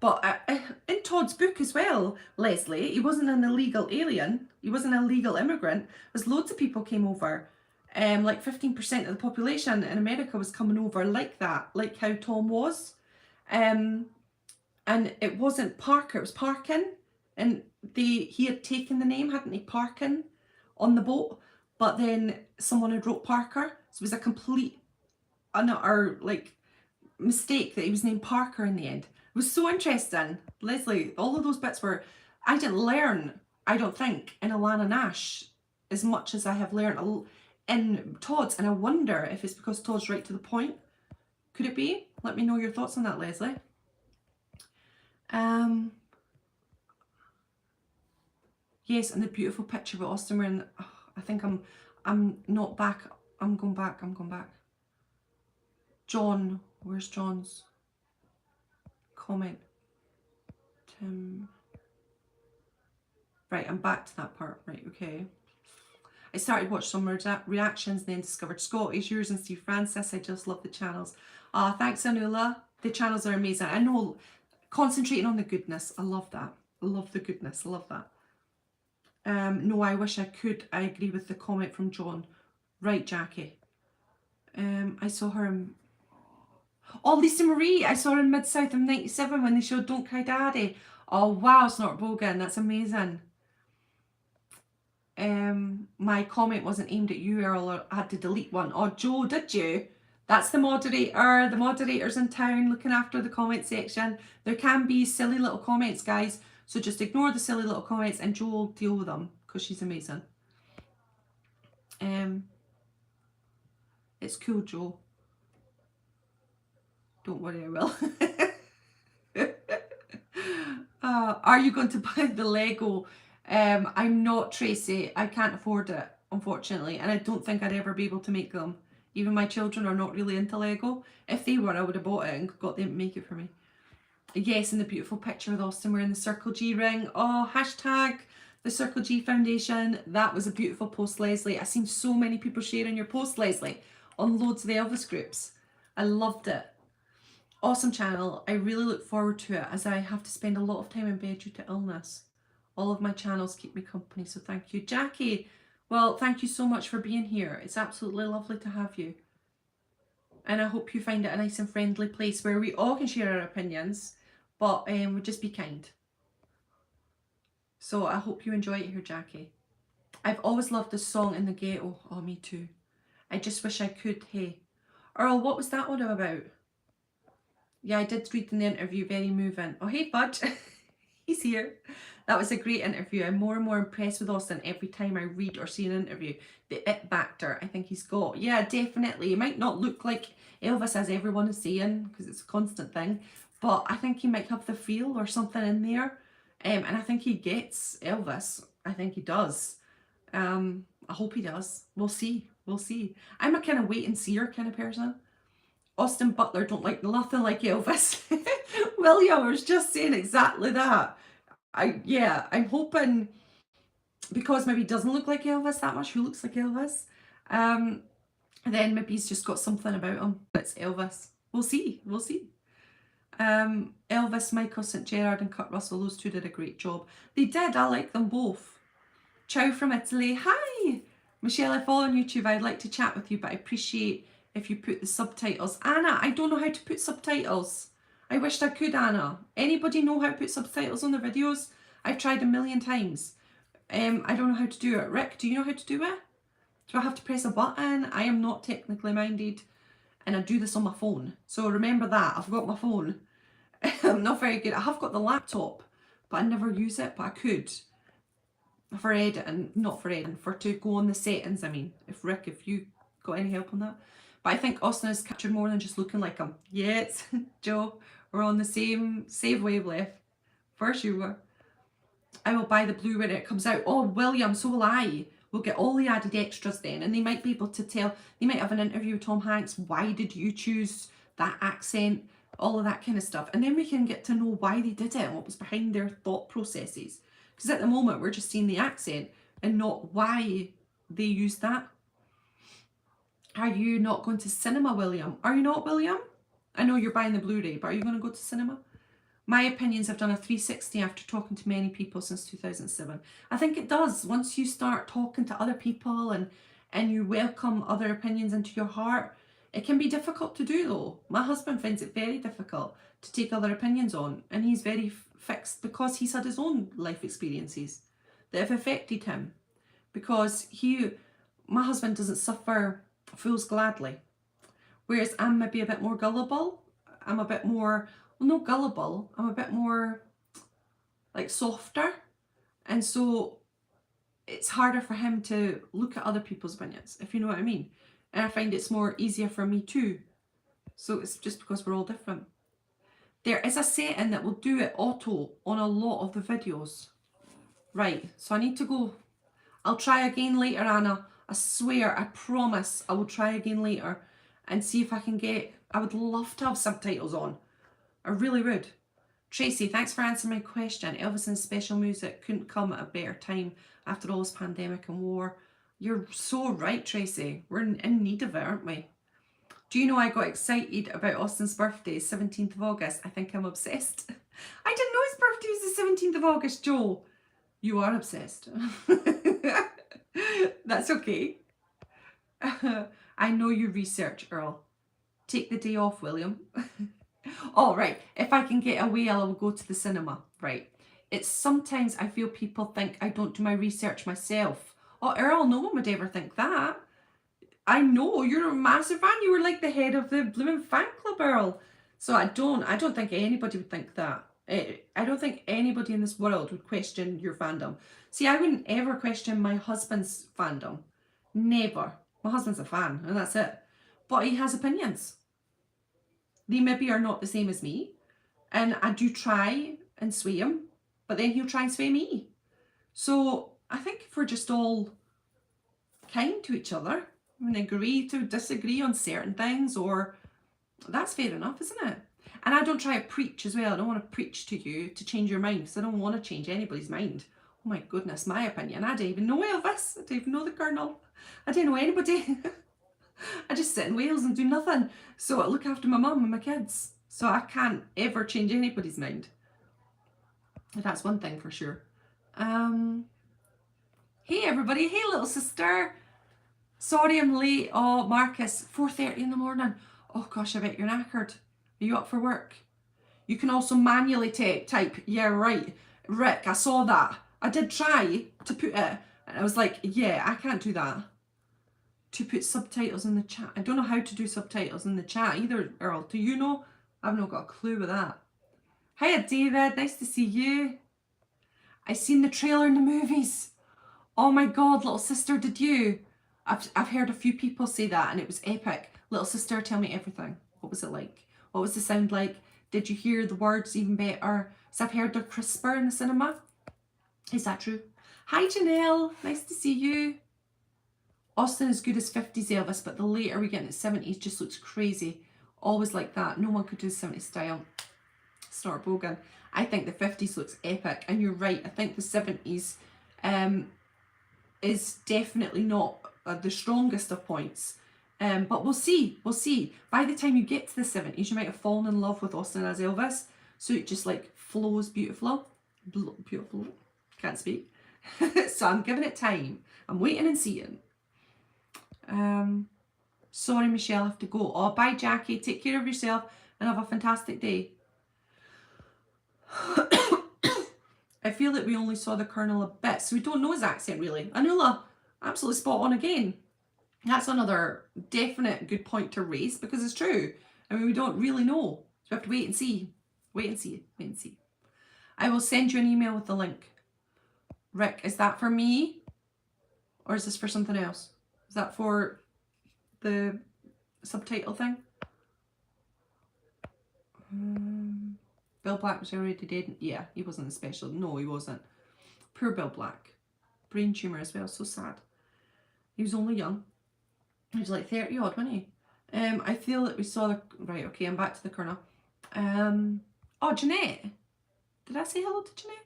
But in Todd's book as well, Leslie, he wasn't an illegal alien. He wasn't an illegal immigrant. There's loads of people came over. Like 15% of the population in America was coming over like that, like how Tom was. And it wasn't Parker, it was Parkin. And he had taken the name, hadn't he, Parkin, on the boat. But then someone had wrote Parker. So it was a complete utter like mistake that he was named Parker in the end. It was so interesting. Leslie, all of those bits were, I didn't learn, I don't think, in Alana Nash as much as I have learned in Todd's. And I wonder if it's because Todd's right to the point. Could it be? Let me know your thoughts on that, Leslie. Yes, and the beautiful picture of Austin wearing, oh, I think I'm not back. I'm going back. John, where's John's comment? Tim. Right, I'm back to that part. Right, okay. I started watching some reactions, then discovered Scottish, yours and Steve Francis. I just love the channels. Thanks, Anula. The channels are amazing. I know, concentrating on the goodness. I love that. I love the goodness. I love that. No, I wish I could. I agree with the comment from John. Right, Jackie. I saw her in... Oh, Lisa Marie. I saw her in Mid-South in 97 when they showed Don't Cry Daddy. Oh, wow, Snort Bogan. That's amazing. My comment wasn't aimed at you, Earl. I had to delete one. Oh, Joe, did you? That's the moderator. The moderator's in town looking after the comment section. There can be silly little comments, guys. So just ignore the silly little comments and Jo will deal with them because she's amazing. It's cool, Jo. Don't worry, I will. Are you going to buy the Lego? I'm not, Tracy. I can't afford it, unfortunately. And I don't think I'd ever be able to make them. Even my children are not really into Lego. If they were, I would have bought it and got them to make it for me. Yes, and the beautiful picture with Austin wearing the Circle G ring. Oh, hashtag the Circle G Foundation. That was a beautiful post, Leslie. I've seen so many people sharing your post, Leslie, on loads of the Elvis groups. I loved it. Awesome channel. I really look forward to it as I have to spend a lot of time in bed due to illness. All of my channels keep me company, so thank you. Jackie, well, thank you so much for being here. It's absolutely lovely to have you. And I hope you find it a nice and friendly place where we all can share our opinions, but we'll just be kind. So I hope you enjoy it here, Jackie. I've always loved the song In the Ghetto. Oh, me too. I just wish I could, hey. Earl, what was that one about? Yeah, I did read in the interview, very moving. Oh, hey, Bud. He's here. That was a great interview. I'm more and more impressed with Austin every time I read or see an interview. The it factor I think he's got. Yeah, definitely. He might not look like Elvis, as everyone is saying, because it's a constant thing, but I think he might have the feel or something in there. And I think he gets Elvis. I think he does. I hope he does. We'll see. We'll see. I'm a kind of wait and seer kind of person. Austin Butler don't like nothing like Elvis. William was just saying exactly that. I'm hoping, because maybe he doesn't look like Elvis that much, who looks like Elvis, then maybe he's just got something about him that's Elvis. We'll see. We'll see. Elvis, Michael St. Gerard and Kurt Russell, those two did a great job. They did. I like them both. Ciao from Italy. Hi! Michelle, I follow on YouTube. I'd like to chat with you, but I appreciate if you put the subtitles. Anna, I don't know how to put subtitles. I wished I could, Anna. Anybody know how to put subtitles on their videos? I've tried a million times. I don't know how to do it. Rick, do you know how to do it? Do I have to press a button? I am not technically minded, and I do this on my phone. So remember that. I've got my phone. I'm not very good. I have got the laptop, but I never use it, but I could. For editing, not for editing, for to go on the settings, I mean. If you got any help on that. But I think Austin has captured more than just looking like him. Yes, Joe, we're on the same wavelength, for sure. I will buy the blue when it comes out. Oh, William, so will I. We'll get all the added extras then, and they might be able to tell, they might have an interview with Tom Hanks. Why did you choose that accent? All of that kind of stuff. And then we can get to know why they did it and what was behind their thought processes. Because at the moment, we're just seeing the accent and not why they used that. Are you not going to cinema, William? Are you not, William? I know you're buying the Blu-ray, but are you going to go to cinema? My opinions have done a 360 after talking to many people since 2007. I think it does. Once you start talking to other people and you welcome other opinions into your heart, it can be difficult to do though. My husband finds it very difficult to take other opinions on, and he's very fixed because he's had his own life experiences that have affected him. Because my husband doesn't suffer fools gladly, whereas I'm maybe a bit more gullible. I'm a bit more, well, not gullible, I'm a bit more like softer, and so it's harder for him to look at other people's opinions, if you know what I mean. And I find it's more easier for me too. So it's just because we're all different. There is a setting that will do it auto on a lot of the videos. Right, so I need to go. I'll try again later, Anna. I swear, I promise I will try again later and see if I can get, I would love to have subtitles on. I really would. Tracy, thanks for answering my question. Elvis's special music couldn't come at a better time after all this pandemic and war. You're so right, Tracy. We're in need of it, aren't we? Do you know I got excited about Austin's birthday, 17th of August? I think I'm obsessed. I didn't know his birthday was the 17th of August, Joe. You are obsessed. That's okay. I know you research, Earl. Take the day off, William. All right. If I can get away, I'll go to the cinema. Right. It's sometimes I feel people think I don't do my research myself. Oh, Earl, no one would ever think that. I know you're a massive fan. You were like the head of the blooming fan club, Earl. So I don't think anybody would think that. I don't think anybody in this world would question your fandom. See, I wouldn't ever question my husband's fandom. Never. My husband's a fan, and that's it. But he has opinions. They maybe are not the same as me. And I do try and sway him, but then he'll try and sway me. So I think if we're just all kind to each other and agree to disagree on certain things, or that's fair enough, isn't it? And I don't try to preach as well. I don't want to preach to you to change your mind, because I don't want to change anybody's mind. Oh my goodness, my opinion. I don't even know Elvis. I don't even know the Colonel. I don't know anybody. I just sit in Wales and do nothing. So I look after my mum and my kids. So I can't ever change anybody's mind. That's one thing for sure. Hey everybody. Hey little sister. Sorry I'm late. Oh, Marcus, 4:30 in the morning. Oh gosh, I bet you're knackered. Are you up for work? You can also manually type. Yeah, right. Rick, I saw that. I did try to put it And I was like, yeah, I can't do that. To put subtitles in the chat. I don't know how to do subtitles in the chat either, Earl. Do you know? I've not got a clue with that. Hiya, David. Nice to see you. I seen the trailer in the movies. Oh my God, little sister, did you? I've heard a few people say that and it was epic. Little sister, tell me everything. What was it like? What was the sound like? Did you hear the words even better? So I've heard they're crisper in the cinema. Is that true? Hi, Janelle. Nice to see you. Austin is good as 50s Elvis, but the later we get into 70s just looks crazy. Always like that. No one could do the 70s style. Snort Bogan. I think the 50s looks epic, and you're right. I think the 70s is definitely not the strongest of points. But we'll see. We'll see. By the time you get to the 70s, you might have fallen in love with Austin as Elvis. So it just like flows beautiful. Beautiful. Can't speak. So I'm giving it time. I'm waiting and seeing. Sorry, Michelle, I have to go. Oh, bye, Jackie. Take care of yourself and have a fantastic day. I feel that we only saw the Colonel a bit, so we don't know his accent really. Anula, absolutely spot on again. That's another definite good point to raise because it's true. I mean, we don't really know. So we have to wait and see. Wait and see. Wait and see. I will send you an email with the link. Rick, is that for me? Or is this for something else? Is that for the subtitle thing? Bill Black was already dead. Yeah, he wasn't special. No, he wasn't. Poor Bill Black. Brain tumour as well. So sad. He was only young. He was like 30 odd, wasn't he? I feel that we saw the... Right, okay, I'm back to the Colonel. Oh, Jeanette. Did I say hello to Jeanette?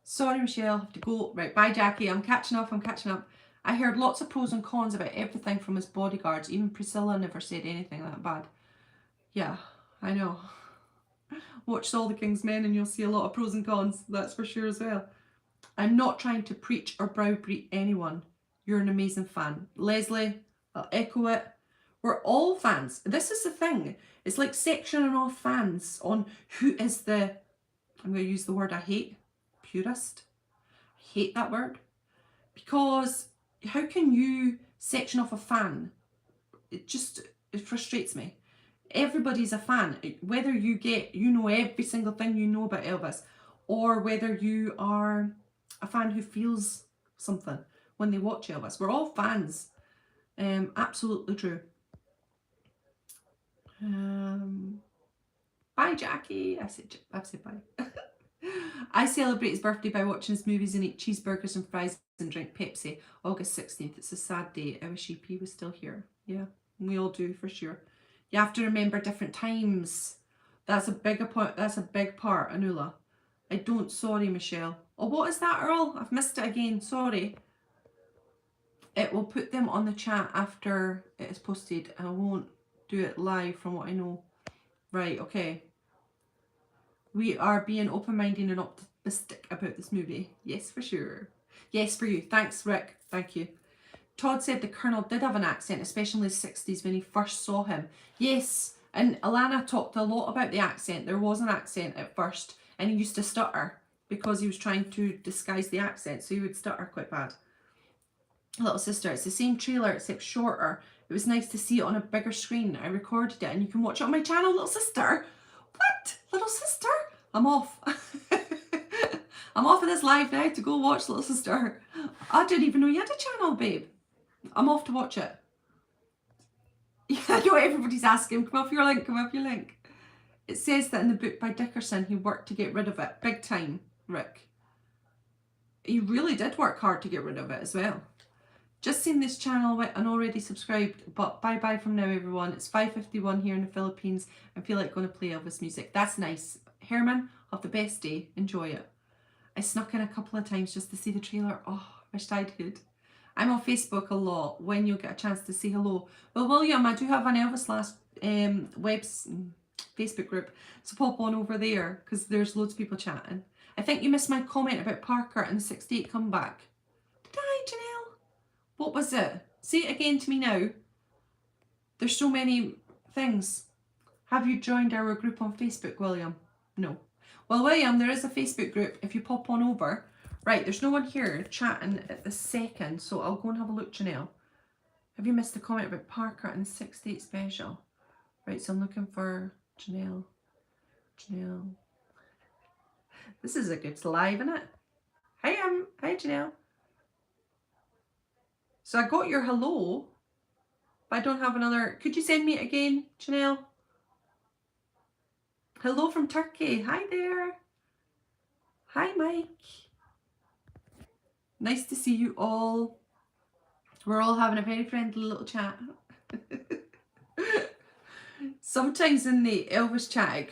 Sorry, Michelle. I have to go. Right, bye, Jackie. I'm catching up. I heard lots of pros and cons about everything from his bodyguards. Even Priscilla never said anything that bad. Yeah, I know. Watch All the King's Men and you'll see a lot of pros and cons. That's for sure as well. I'm not trying to preach or browbeat anyone. You're an amazing fan. Leslie, I'll echo it. We're all fans. This is the thing. It's like sectioning off fans on who is the, I'm going to use the word I hate, purist. I hate that word. Because how can you section off a fan? It frustrates me. Everybody's a fan. Whether you know every single thing you know about Elvis, or whether you are a fan who feels something when they watch Elvis. We're all fans. Absolutely true. Bye, Jackie. I've said bye. I celebrate his birthday by watching his movies and eat cheeseburgers and fries and drink Pepsi. August 16th. It's a sad day. I wish EP was still here. Yeah, we all do for sure. You have to remember different times. That's a big part, Anula. I don't, sorry, Michelle. Oh, what is that, Earl? I've missed it again, sorry. It will put them on the chat after it is posted. I won't do it live from what I know. Right, okay. We are being open-minded and optimistic about this movie. Yes, for sure. Yes, for you. Thanks, Rick. Thank you. Todd said the Colonel did have an accent, especially in the 60s when he first saw him. Yes, and Alana talked a lot about the accent. There was an accent at first, and he used to stutter because he was trying to disguise the accent, so he would stutter quite bad. Little sister, it's the same trailer except shorter. It was nice to see it on a bigger screen. I recorded it and you can watch it on my channel, little sister. What? Little sister? I'm off. I'm off of this live now to go watch Little Sister. I didn't even know you had a channel, babe. I'm off to watch it. Yeah, I know everybody's asking. Come off your link, come off your link. It says that in the book by Dickerson, he worked to get rid of it. Big time, Rick. He really did work hard to get rid of it as well. Just seen this channel and already subscribed, but bye-bye from now, everyone. It's 5:51 here in the Philippines. I feel like going to play Elvis music. That's nice. Herman, have the best day. Enjoy it. I snuck in a couple of times just to see the trailer. Oh, wished I could. I'm on Facebook a lot when you'll get a chance to say hello. Well, William, I do have an Elvis Last Facebook group, so pop on over there because there's loads of people chatting. I think you missed my comment about Parker and the 68 comeback. Did I, Janelle? What was it? Say it again to me now. There's so many things. Have you joined our group on Facebook, William? No. Well, William, there is a Facebook group. If you pop on over, Right, there's no one here chatting at the second, so I'll go and have a look, Janelle. Have you missed the comment about Parker and the 6th special? Right, so I'm looking for Janelle. Janelle. This is a good live, isn't it? Hi Janelle. So I got your hello, but I don't have another. Could you send me it again, Janelle? Hello from Turkey. Hi there. Hi, Mike. Nice to see you all. We're all having a very friendly little chat. Sometimes in the Elvis chat, it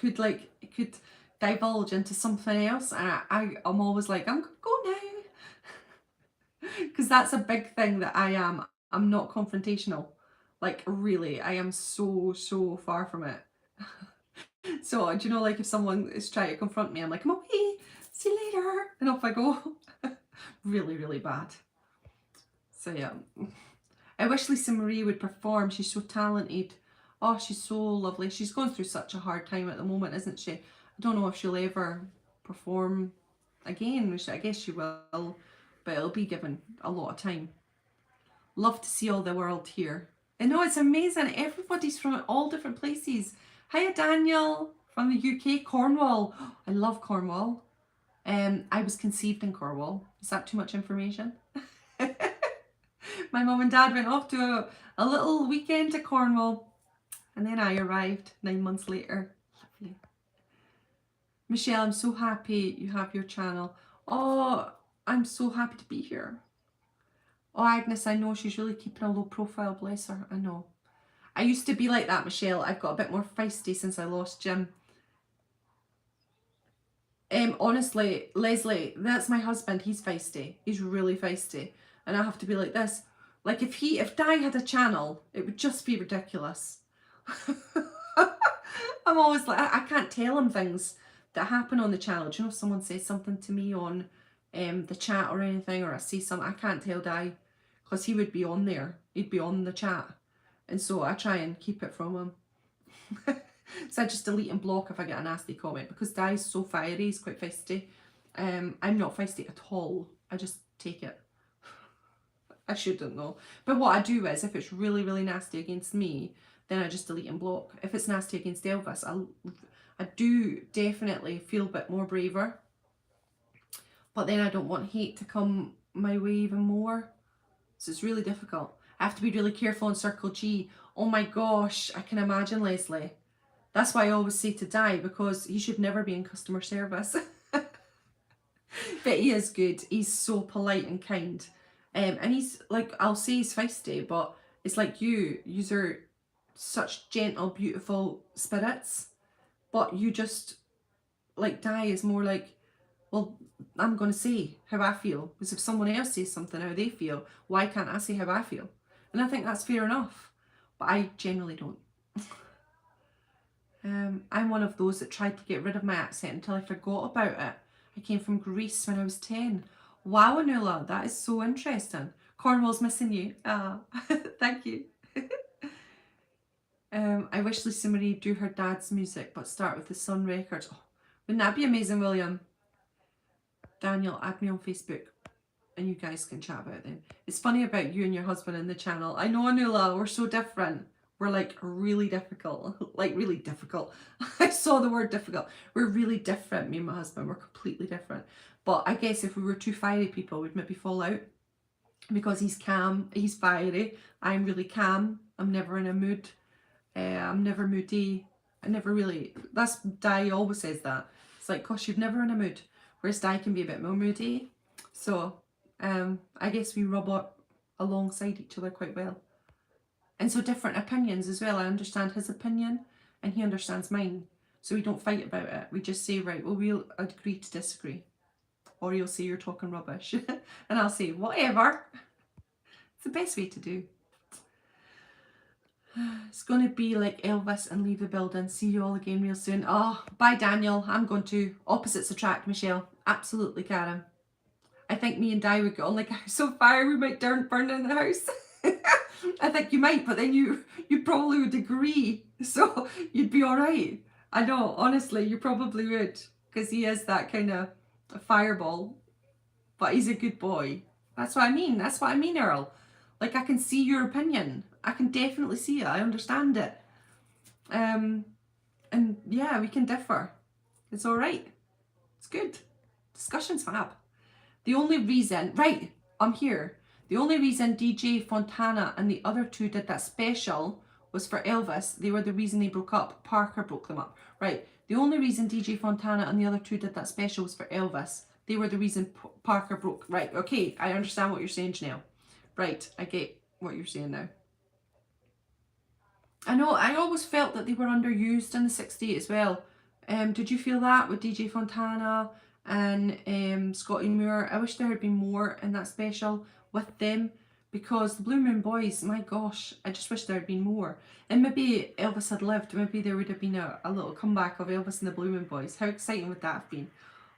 could divulge into something else, and I'm always like, I'm gonna go now, because that's a big thing that I am. I'm not confrontational. Like, really, I am so far from it. So, do you know, like if someone is trying to confront me, I'm like, I'm away, see you later, and off I go. Really bad. So yeah, I wish Lisa Marie would perform. She's so talented. Oh, she's so lovely. She's going through such a hard time at the moment, isn't she? I don't know if she'll ever perform again, which I guess she will, but it'll be given a lot of time. Love to see all the world here. I know, it's amazing. Everybody's from all different places. Hiya, Daniel from the UK, Cornwall. I love Cornwall. I was conceived in Cornwall. Is that too much information? My mum and dad went off to a little weekend to Cornwall, and then I arrived 9 months later. Lovely. Michelle, I'm so happy you have your channel. Oh, I'm so happy to be here. Oh, Agnes, I know she's really keeping a low profile, bless her. I know. I used to be like that, Michelle. I've got a bit more feisty since I lost Jim. Honestly, Leslie, that's my husband. He's feisty. He's really feisty. And I have to be like this. Like if Di had a channel, it would just be ridiculous. I'm always like, I can't tell him things that happen on the channel. Do you know if someone says something to me on the chat or anything, or I see something, I can't tell Di, because he would be on there. He'd be on the chat. And so I try and keep it from him. So I just delete and block if I get a nasty comment, because Di's so fiery, he's quite feisty. I'm not feisty at all. I just take it. I shouldn't though. But what I do is, if it's really nasty against me, then I just delete and block. If it's nasty against Elvis, I do definitely feel a bit more braver. But then I don't want hate to come my way even more. So it's really difficult. I have to be really careful on Circle G. Oh my gosh, I can imagine, Leslie. That's why I always say to Di, because he should never be in customer service. But he is good. He's so polite and kind. And he's like, I'll say he's feisty, but it's like yous are such gentle, beautiful spirits. But you just, like Di is more like, well, I'm going to say how I feel. Because if someone else says something, how they feel, why can't I say how I feel? And I think that's fair enough. But I generally don't. I'm one of those that tried to get rid of my accent until I forgot about it. I came from Greece when I was 10. Wow, Anula, that is so interesting. Cornwall's missing you. Ah, thank you. I wish Lisa Marie do her dad's music, but start with the Sun Records. Oh, wouldn't that be amazing, William? Daniel, add me on Facebook and you guys can chat about them. It's funny about you and your husband in the channel. I know, Anula, we're so different. We're like really difficult, like really difficult. I saw the word difficult. We're really different, me and my husband. We're completely different. But I guess if we were two fiery people, we'd maybe fall out, because he's calm, he's fiery. I'm really calm. I'm never in a mood. I'm never moody. I never really, that's Di always says that. It's like, gosh, you're never in a mood. Whereas Di can be a bit more moody. So I guess we rub up alongside each other quite well. And so different opinions as well. I understand his opinion and he understands mine. So we don't fight about it. We just say, right, well, we'll agree to disagree. Or you'll say you're talking rubbish. And I'll say, whatever. It's the best way to do. It's going to be like Elvis and leave the building. See you all again real soon. Oh, bye, Daniel. I'm going to. Opposites attract, Michelle. Absolutely, Karen. I think me and Di would get on like a house on fire. We might burn down the house. I think you might, but then you probably would agree. So you'd be all right. I know, honestly, you probably would. Because he is that kind of a fireball. but he's a good boy. That's what I mean. That's what I mean, Earl. Like, I can see your opinion. I can definitely see it. I understand it. And yeah, we can differ. It's all right. It's good. Discussion's fab. The only reason, right, I'm here. The only reason DJ Fontana and the other two did that special was for Elvis. They were the reason they broke up. Parker broke them up. Right. The only reason DJ Fontana and the other two did that special was for Elvis. They were the reason Parker broke. Right. Okay. I understand what you're saying, Janelle. Right. I get what you're saying now. I know. I always felt that they were underused in the 68 as well. Did you feel that with DJ Fontana and Scotty Moore? I wish there had been more in that special with them, because the Blue Moon Boys, my gosh, I just wish there had been more. And maybe Elvis had lived, maybe there would have been a little comeback of Elvis and the Blue Moon Boys. How exciting would that have been?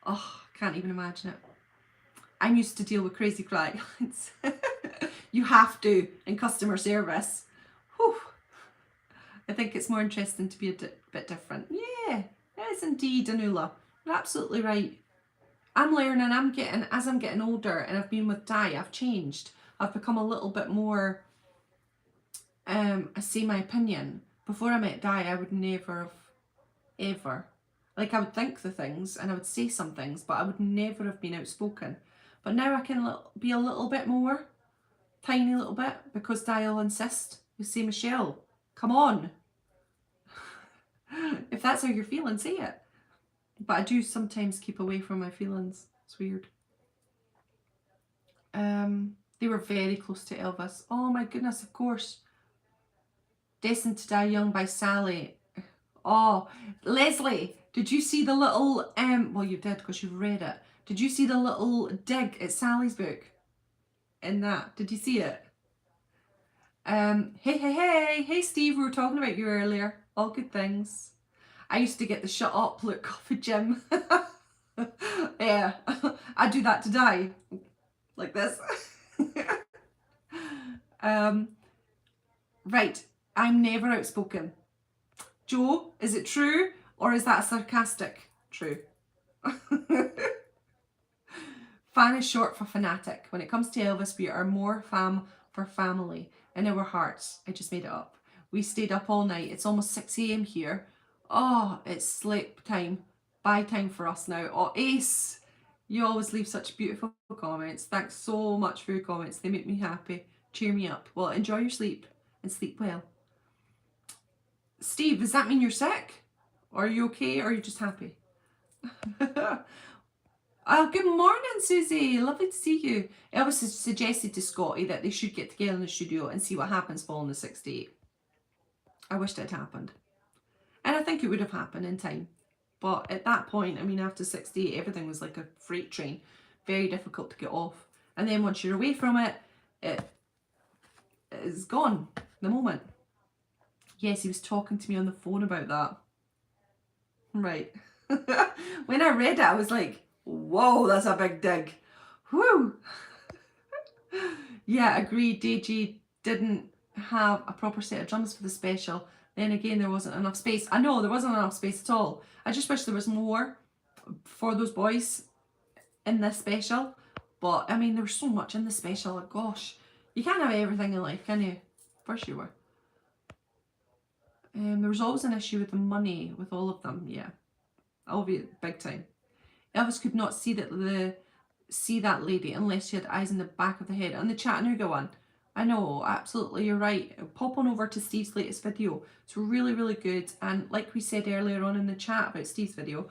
Oh, can't even imagine it. I'm used to deal with crazy clients. You have to in customer service. Whew. I think it's more interesting to be a bit different. Yeah, it is indeed, Anula. You're absolutely right. I'm learning, as I'm getting older and I've been with Di, I've changed. I've become a little bit more, I say my opinion. Before I met Di, I would never have, ever. Like, I would think the things and I would say some things, but I would never have been outspoken. But now I can be a little bit more, tiny little bit, because Di will insist. You say, Michelle, come on. If that's how you're feeling, say it. But I do sometimes keep away from my feelings. It's weird. They were very close to Elvis. Oh my goodness, of course. Destined to Die Young by Sally. Oh, Leslie, did you see the little, well, you did because you've read it. Did you see the little dig at Sally's book in that? Did you see it? Hey, Steve, we were talking about you earlier. All good things. I used to get the shut up look off of Jim. Yeah, I do that to Die. Like this. Right, I'm never outspoken. Joe, is it true or is that sarcastic? True. Fan is short for fanatic. When it comes to Elvis, we are more fam for family in our hearts. I just made it up. We stayed up all night. It's almost 6 a.m. here. Oh, it's sleep time. Bye time for us now. Oh, Ace, you always leave such beautiful comments. Thanks so much for your comments. They make me happy. Cheer me up. Well, enjoy your sleep and sleep well. Steve, does that mean you're sick? Or are you okay or are you just happy? Oh, good morning, Susie. Lovely to see you. Elvis has suggested to Scotty that they should get together in the studio and see what happens following the 68. I wished it had happened. And I think it would have happened in time. But at that point, I mean, after 68, everything was like a freight train. Very difficult to get off. And then once you're away from it, it is gone. The moment. Yes, he was talking to me on the phone about that. Right. When I read it, I was like, whoa, that's a big dig. Whew. Yeah, agreed. DJ didn't have a proper set of drums for the special. Then again, there wasn't enough space. I know there wasn't enough space at all. I just wish there was more for those boys in this special. But I mean, there was so much in the special. Like, gosh, you can't have everything in life, can you? For sure. There was always an issue with the money with all of them. Yeah, obvious, big time. Elvis could not see that lady unless she had eyes in the back of the head. And the Chattanooga one, I know, absolutely, you're right. Pop on over to Steve's latest video. It's really, really good. And like we said earlier on in the chat about Steve's video,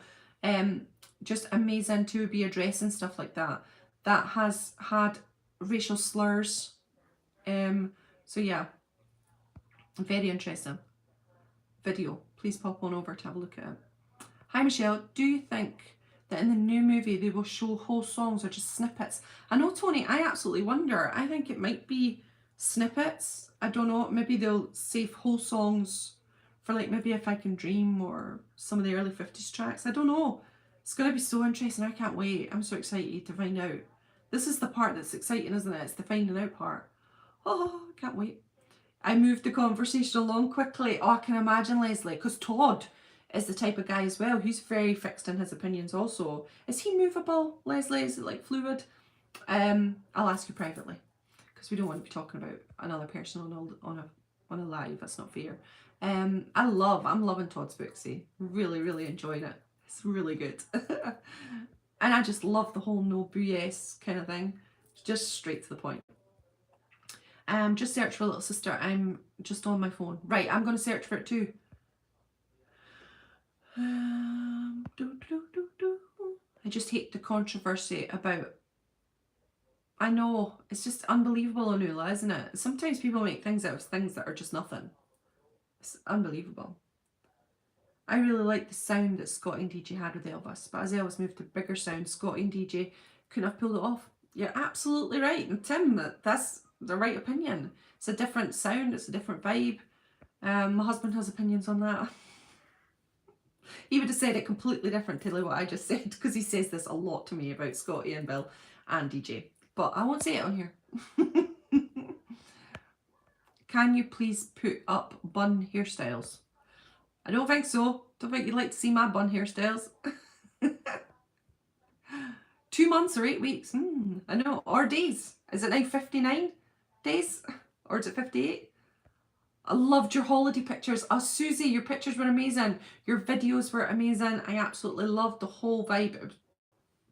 just amazing to be addressing stuff like that. That has had racial slurs. So yeah, very interesting video. Please pop on over to have a look at it. Hi Michelle, do you think that in the new movie they will show whole songs or just snippets? I know, Tony, I absolutely wonder. I think it might be snippets. I don't know, maybe they'll save whole songs for like maybe If I Can Dream or some of the early 50s tracks. I don't know. It's going to be so interesting. I can't wait. I'm so excited to find out. This is the part that's exciting, isn't it? It's the finding out part. Oh, I can't wait. I moved the conversation along quickly. Oh, I can imagine, Leslie, because Todd is the type of guy as well. He's very fixed in his opinions also. Is he movable, Leslie? Is it like fluid? I'll ask you privately, because we don't want to be talking about another person on a live. That's not fair. I'm loving Todd's Booksy. Really, really enjoying it. It's really good. And I just love the whole no BS kind of thing. It's just straight to the point. Just search for Little Sister. I'm just on my phone. Right, I'm going to search for it too. I just hate the controversy about... I know, it's just unbelievable, Anula, isn't it? Sometimes people make things out of things that are just nothing. It's unbelievable. I really like the sound that Scotty and DJ had with Elvis, but as Elvis moved to bigger sound, Scotty and DJ couldn't have pulled it off. You're absolutely right. And Tim, that's the right opinion. It's a different sound, it's a different vibe. My husband has opinions on that. He would have said it completely different to what I just said, because he says this a lot to me about Scotty and Bill and DJ. But I won't say it on here. Can you please put up bun hairstyles? I don't think so. Don't think you'd like to see my bun hairstyles. 2 months or 8 weeks. I know. Or days. Is it now 59 days? Or is it 58? I loved your holiday pictures. Oh, Susie, your pictures were amazing. Your videos were amazing. I absolutely loved the whole vibe. It was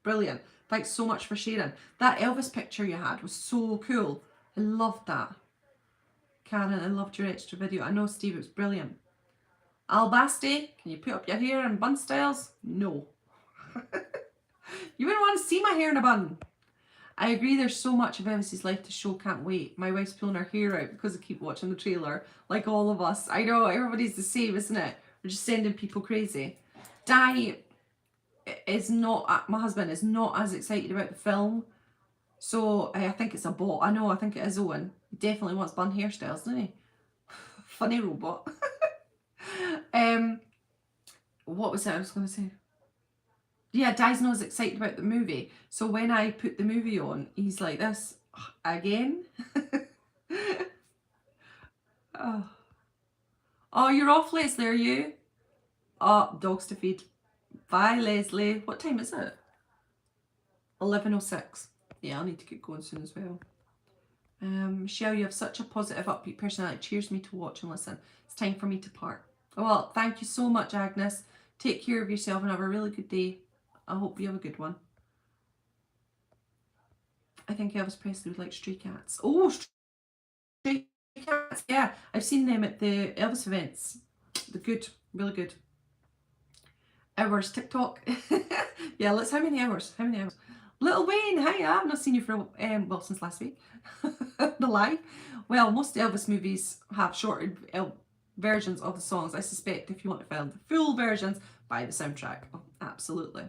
brilliant. Thanks so much for sharing. That Elvis picture you had was so cool. I loved that. Karen, I loved your extra video. I know, Steve, it was brilliant. Albasti, can you put up your hair in bun styles? No. You wouldn't want to see my hair in a bun. I agree, there's so much of Elvis's life to show, can't wait. My wife's pulling her hair out because I keep watching the trailer, like all of us. I know, everybody's the same, isn't it? We're just sending people crazy. Di is not, my husband is not as excited about the film. So I think it's a bot. I know, I think it is Owen. He definitely wants bun hairstyles, doesn't he? Funny robot. What was it I was going to say? Yeah, Di's not as excited about the movie. So when I put the movie on, he's like this. Again? Oh, you're off, Leslie, are you? Oh, dogs to feed. Bye, Leslie. What time is it? 11:06. Yeah, I'll need to get going soon as well. Michelle, you have such a positive, upbeat personality. Cheers me to watch and listen. It's time for me to part. Well, thank you so much, Agnes. Take care of yourself and have a really good day. I hope you have a good one. I think Elvis Presley would like Stray Cats. Oh, Stray Cats. Yeah, I've seen them at the Elvis events. They're good, really good. Hours, TikTok. Yeah, let's, how many hours? How many hours? Little Wayne, hiya. I've not seen you for, well, since last week. The live. Well, most Elvis movies have shortened versions of the songs. I suspect if you want to find the full versions, buy the soundtrack. Oh, absolutely.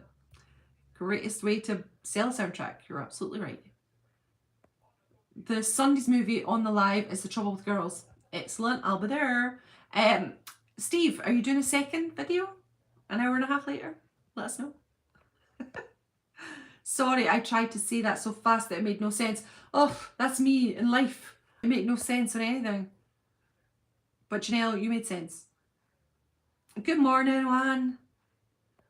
Greatest way to sell a soundtrack. You're absolutely right. The Sunday's movie on the live is The Trouble with Girls. Excellent. I'll be there. Steve, are you doing a second video? An hour and a half later? Let us know. Sorry, I tried to say that so fast that it made no sense. Oh, that's me in life. It made no sense on anything. But Janelle, you made sense. Good morning, Juan.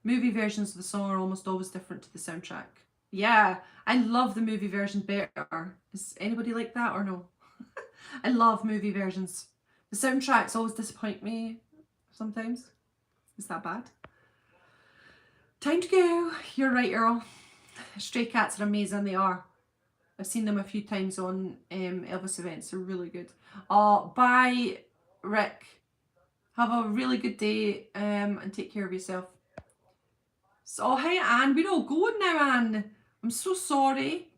Movie versions of the song are almost always different to the soundtrack. Yeah, I love the movie version better. Is anybody like that or no? I love movie versions. The soundtracks always disappoint me sometimes. Is that bad? Time to go. You're right, Earl. Stray Cats are amazing. They are. I've seen them a few times on Elvis events. They're really good. Bye, Rick. Have a really good day and take care of yourself. So, hey, Anne. We're all going now, Anne. I'm so sorry.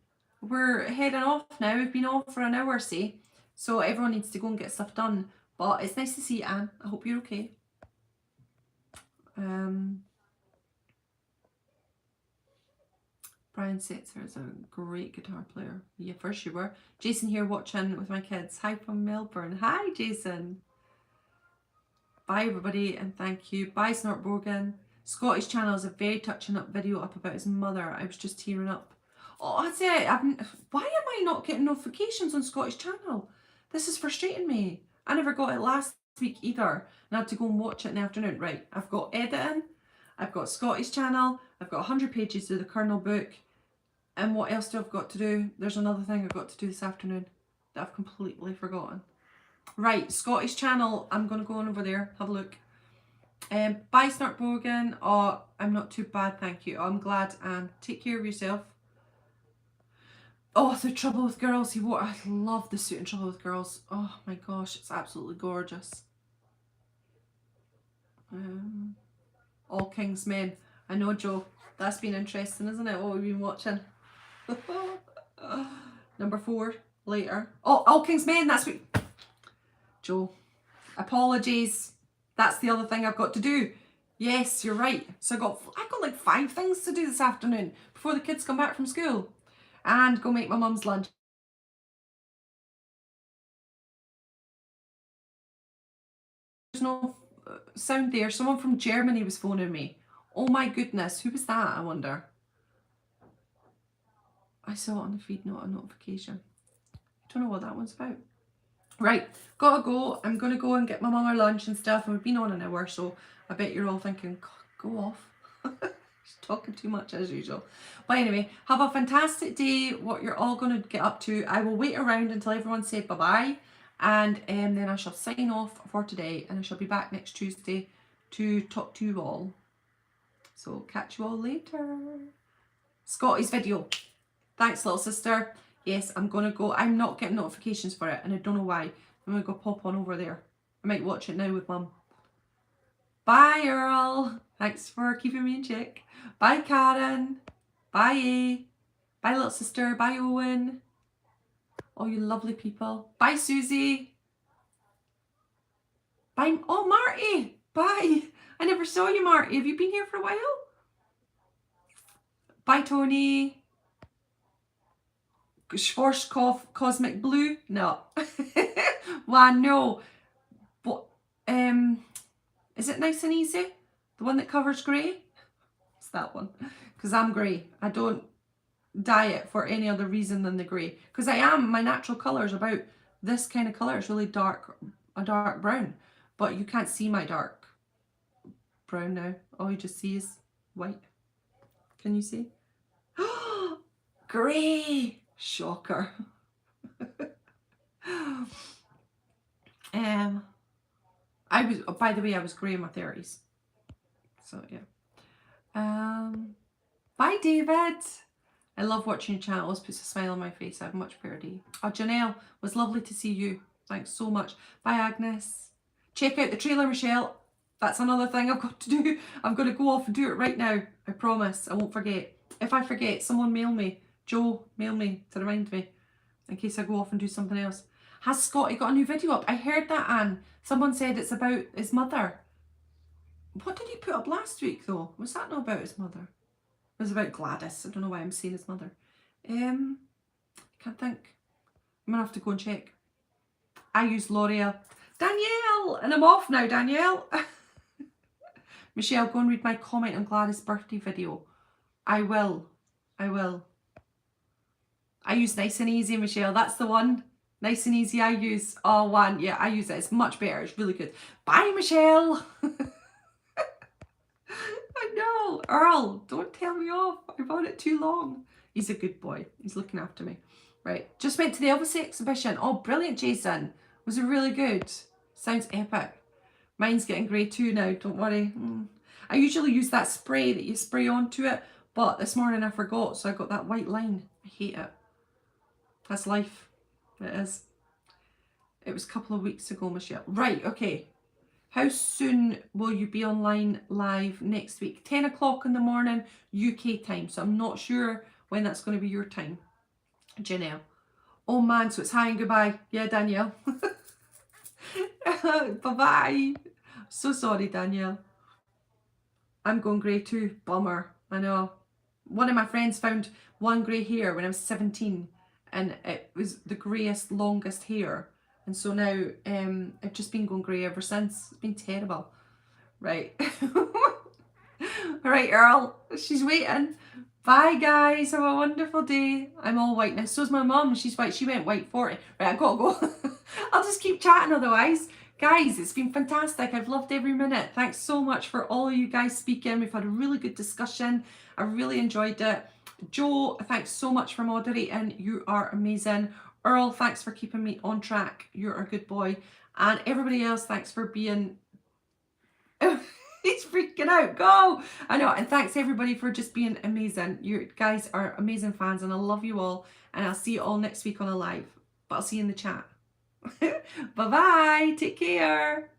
We're heading off now. We've been off for an hour, say. So everyone needs to go and get stuff done. But it's nice to see you, Anne. I hope you're okay. Brian Setzer is a great guitar player. Yeah, for sure. Jason here watching with my kids. Hi from Melbourne. Hi, Jason. Bye, everybody, and thank you. Bye, Snortborgen. Scotty's channel is a very touching up video up about his mother. I was just tearing up. Oh, that's it. Why am I not getting notifications on Scotty's channel? This is frustrating me. I never got it last week either, and I had to go and watch it in the afternoon. Right, I've got editing. I've got Scotty's channel. I've got 100 pages of the Colonel book. And what else do I've got to do? There's another thing I've got to do this afternoon that I've completely forgotten. Right, Scottish channel. I'm going to go on over there, have a look. Bye, Snarkbogan. Oh, I'm not too bad, thank you. Oh, I'm glad, and take care of yourself. Oh, The Trouble with Girls. He wore. I love the suit in Trouble with Girls. Oh my gosh, it's absolutely gorgeous. All King's Men. I know, Joe. That's been interesting, isn't it? What we've been watching. Number 4 later. Oh, All King's Men. That's what. Joe. Apologies. That's the other thing I've got to do. Yes, you're right. So I've got like 5 things to do this afternoon before the kids come back from school. And go make my mum's lunch. There's no sound there. Someone from Germany was phoning me. Oh my goodness. Who was that, I wonder? I saw it on the feed, not a notification. I don't know what that one's about. Right, gotta go. I'm gonna go and get my mum her lunch and stuff, and we've been on an hour, so I bet you're all thinking, go off. She's talking too much as usual. But anyway, have a fantastic day, what you're all gonna get up to. I will wait around until everyone said bye-bye, and then I shall sign off for today, and I shall be back next Tuesday to talk to you all. So catch you all later. Scotty's video. Thanks, little sister. Yes, I'm going to go. I'm not getting notifications for it, and I don't know why. I'm going to go pop on over there. I might watch it now with Mum. Bye, Earl. Thanks for keeping me in check. Bye, Karen. Bye. Bye, little sister. Bye, Owen. All you lovely people. Bye, Susie. Bye. Oh, Marty. Bye. I never saw you, Marty. Have you been here for a while? Bye, Tony. Schwarzkopf Cosmic Blue? No. Why, no. But, is it Nice and Easy? The one that covers grey? It's that one. Because I'm grey. I don't dye it for any other reason than the grey. Because my natural colour is about this kind of colour. It's really dark, a dark brown. But you can't see my dark brown now. All you just see is white. Can you see? Grey! Shocker. I was, by the way, I was grey in my 30s. So yeah. Bye, David. I love watching your channel. It always puts a smile on my face. I have a much better day. Oh, Janelle, was lovely to see you. Thanks so much. Bye, Agnes. Check out the trailer, Michelle. That's another thing I've got to do. I'm going to go off and do it right now. I promise. I won't forget. If I forget, someone mail me. Joe, mail me to remind me in case I go off and do something else. Has Scotty got a new video up? I heard that, Anne. Someone said it's about his mother. What did he put up last week, though? Was that not about his mother? It was about Gladys. I don't know why I'm saying his mother. Can't think. I'm going to have to go and check. I use L'Oreal. Danielle! And I'm off now, Danielle. Michelle, go and read my comment on Gladys' birthday video. I will. I will. I use Nice and Easy, Michelle. That's the one. Nice and Easy I use. Oh, one. Yeah, I use it. It's much better. It's really good. Bye, Michelle. I know. Earl, don't tell me off. I've on it too long. He's a good boy. He's looking after me. Right. Just went to the Elvis exhibition. Oh, brilliant, Jason. Was it really good? Sounds epic. Mine's getting grey too now. Don't worry. I usually use that spray that you spray onto it. But this morning I forgot. So I got that white line. I hate it. That's life. It is. It was a couple of weeks ago, Michelle. Right, okay. How soon will you be online live next week? 10 o'clock in the morning, UK time. So I'm not sure when that's going to be your time. Janelle. Oh man, so it's hi and goodbye. Yeah, Danielle. Bye-bye. So sorry, Danielle. I'm going grey too. Bummer. I know. One of my friends found one grey hair when I was 17. And it was the greyest, longest hair. And so now I've just been going grey ever since. It's been terrible. Right. Alright, Earl. She's waiting. Bye, guys. Have a wonderful day. I'm all white now. So's my mum. She's white. She went white 40. Right, I've got to go. I'll just keep chatting otherwise. Guys, it's been fantastic. I've loved every minute. Thanks so much for all of you guys speaking. We've had a really good discussion. I really enjoyed it. Joe, thanks so much for moderating. You are amazing. Earl, thanks for keeping me on track. You're a good boy. And everybody else, thanks for being... He's freaking out. Go! I know. And thanks everybody for just being amazing. You guys are amazing fans and I love you all. And I'll see you all next week on a live. But I'll see you in the chat. Bye-bye. Take care.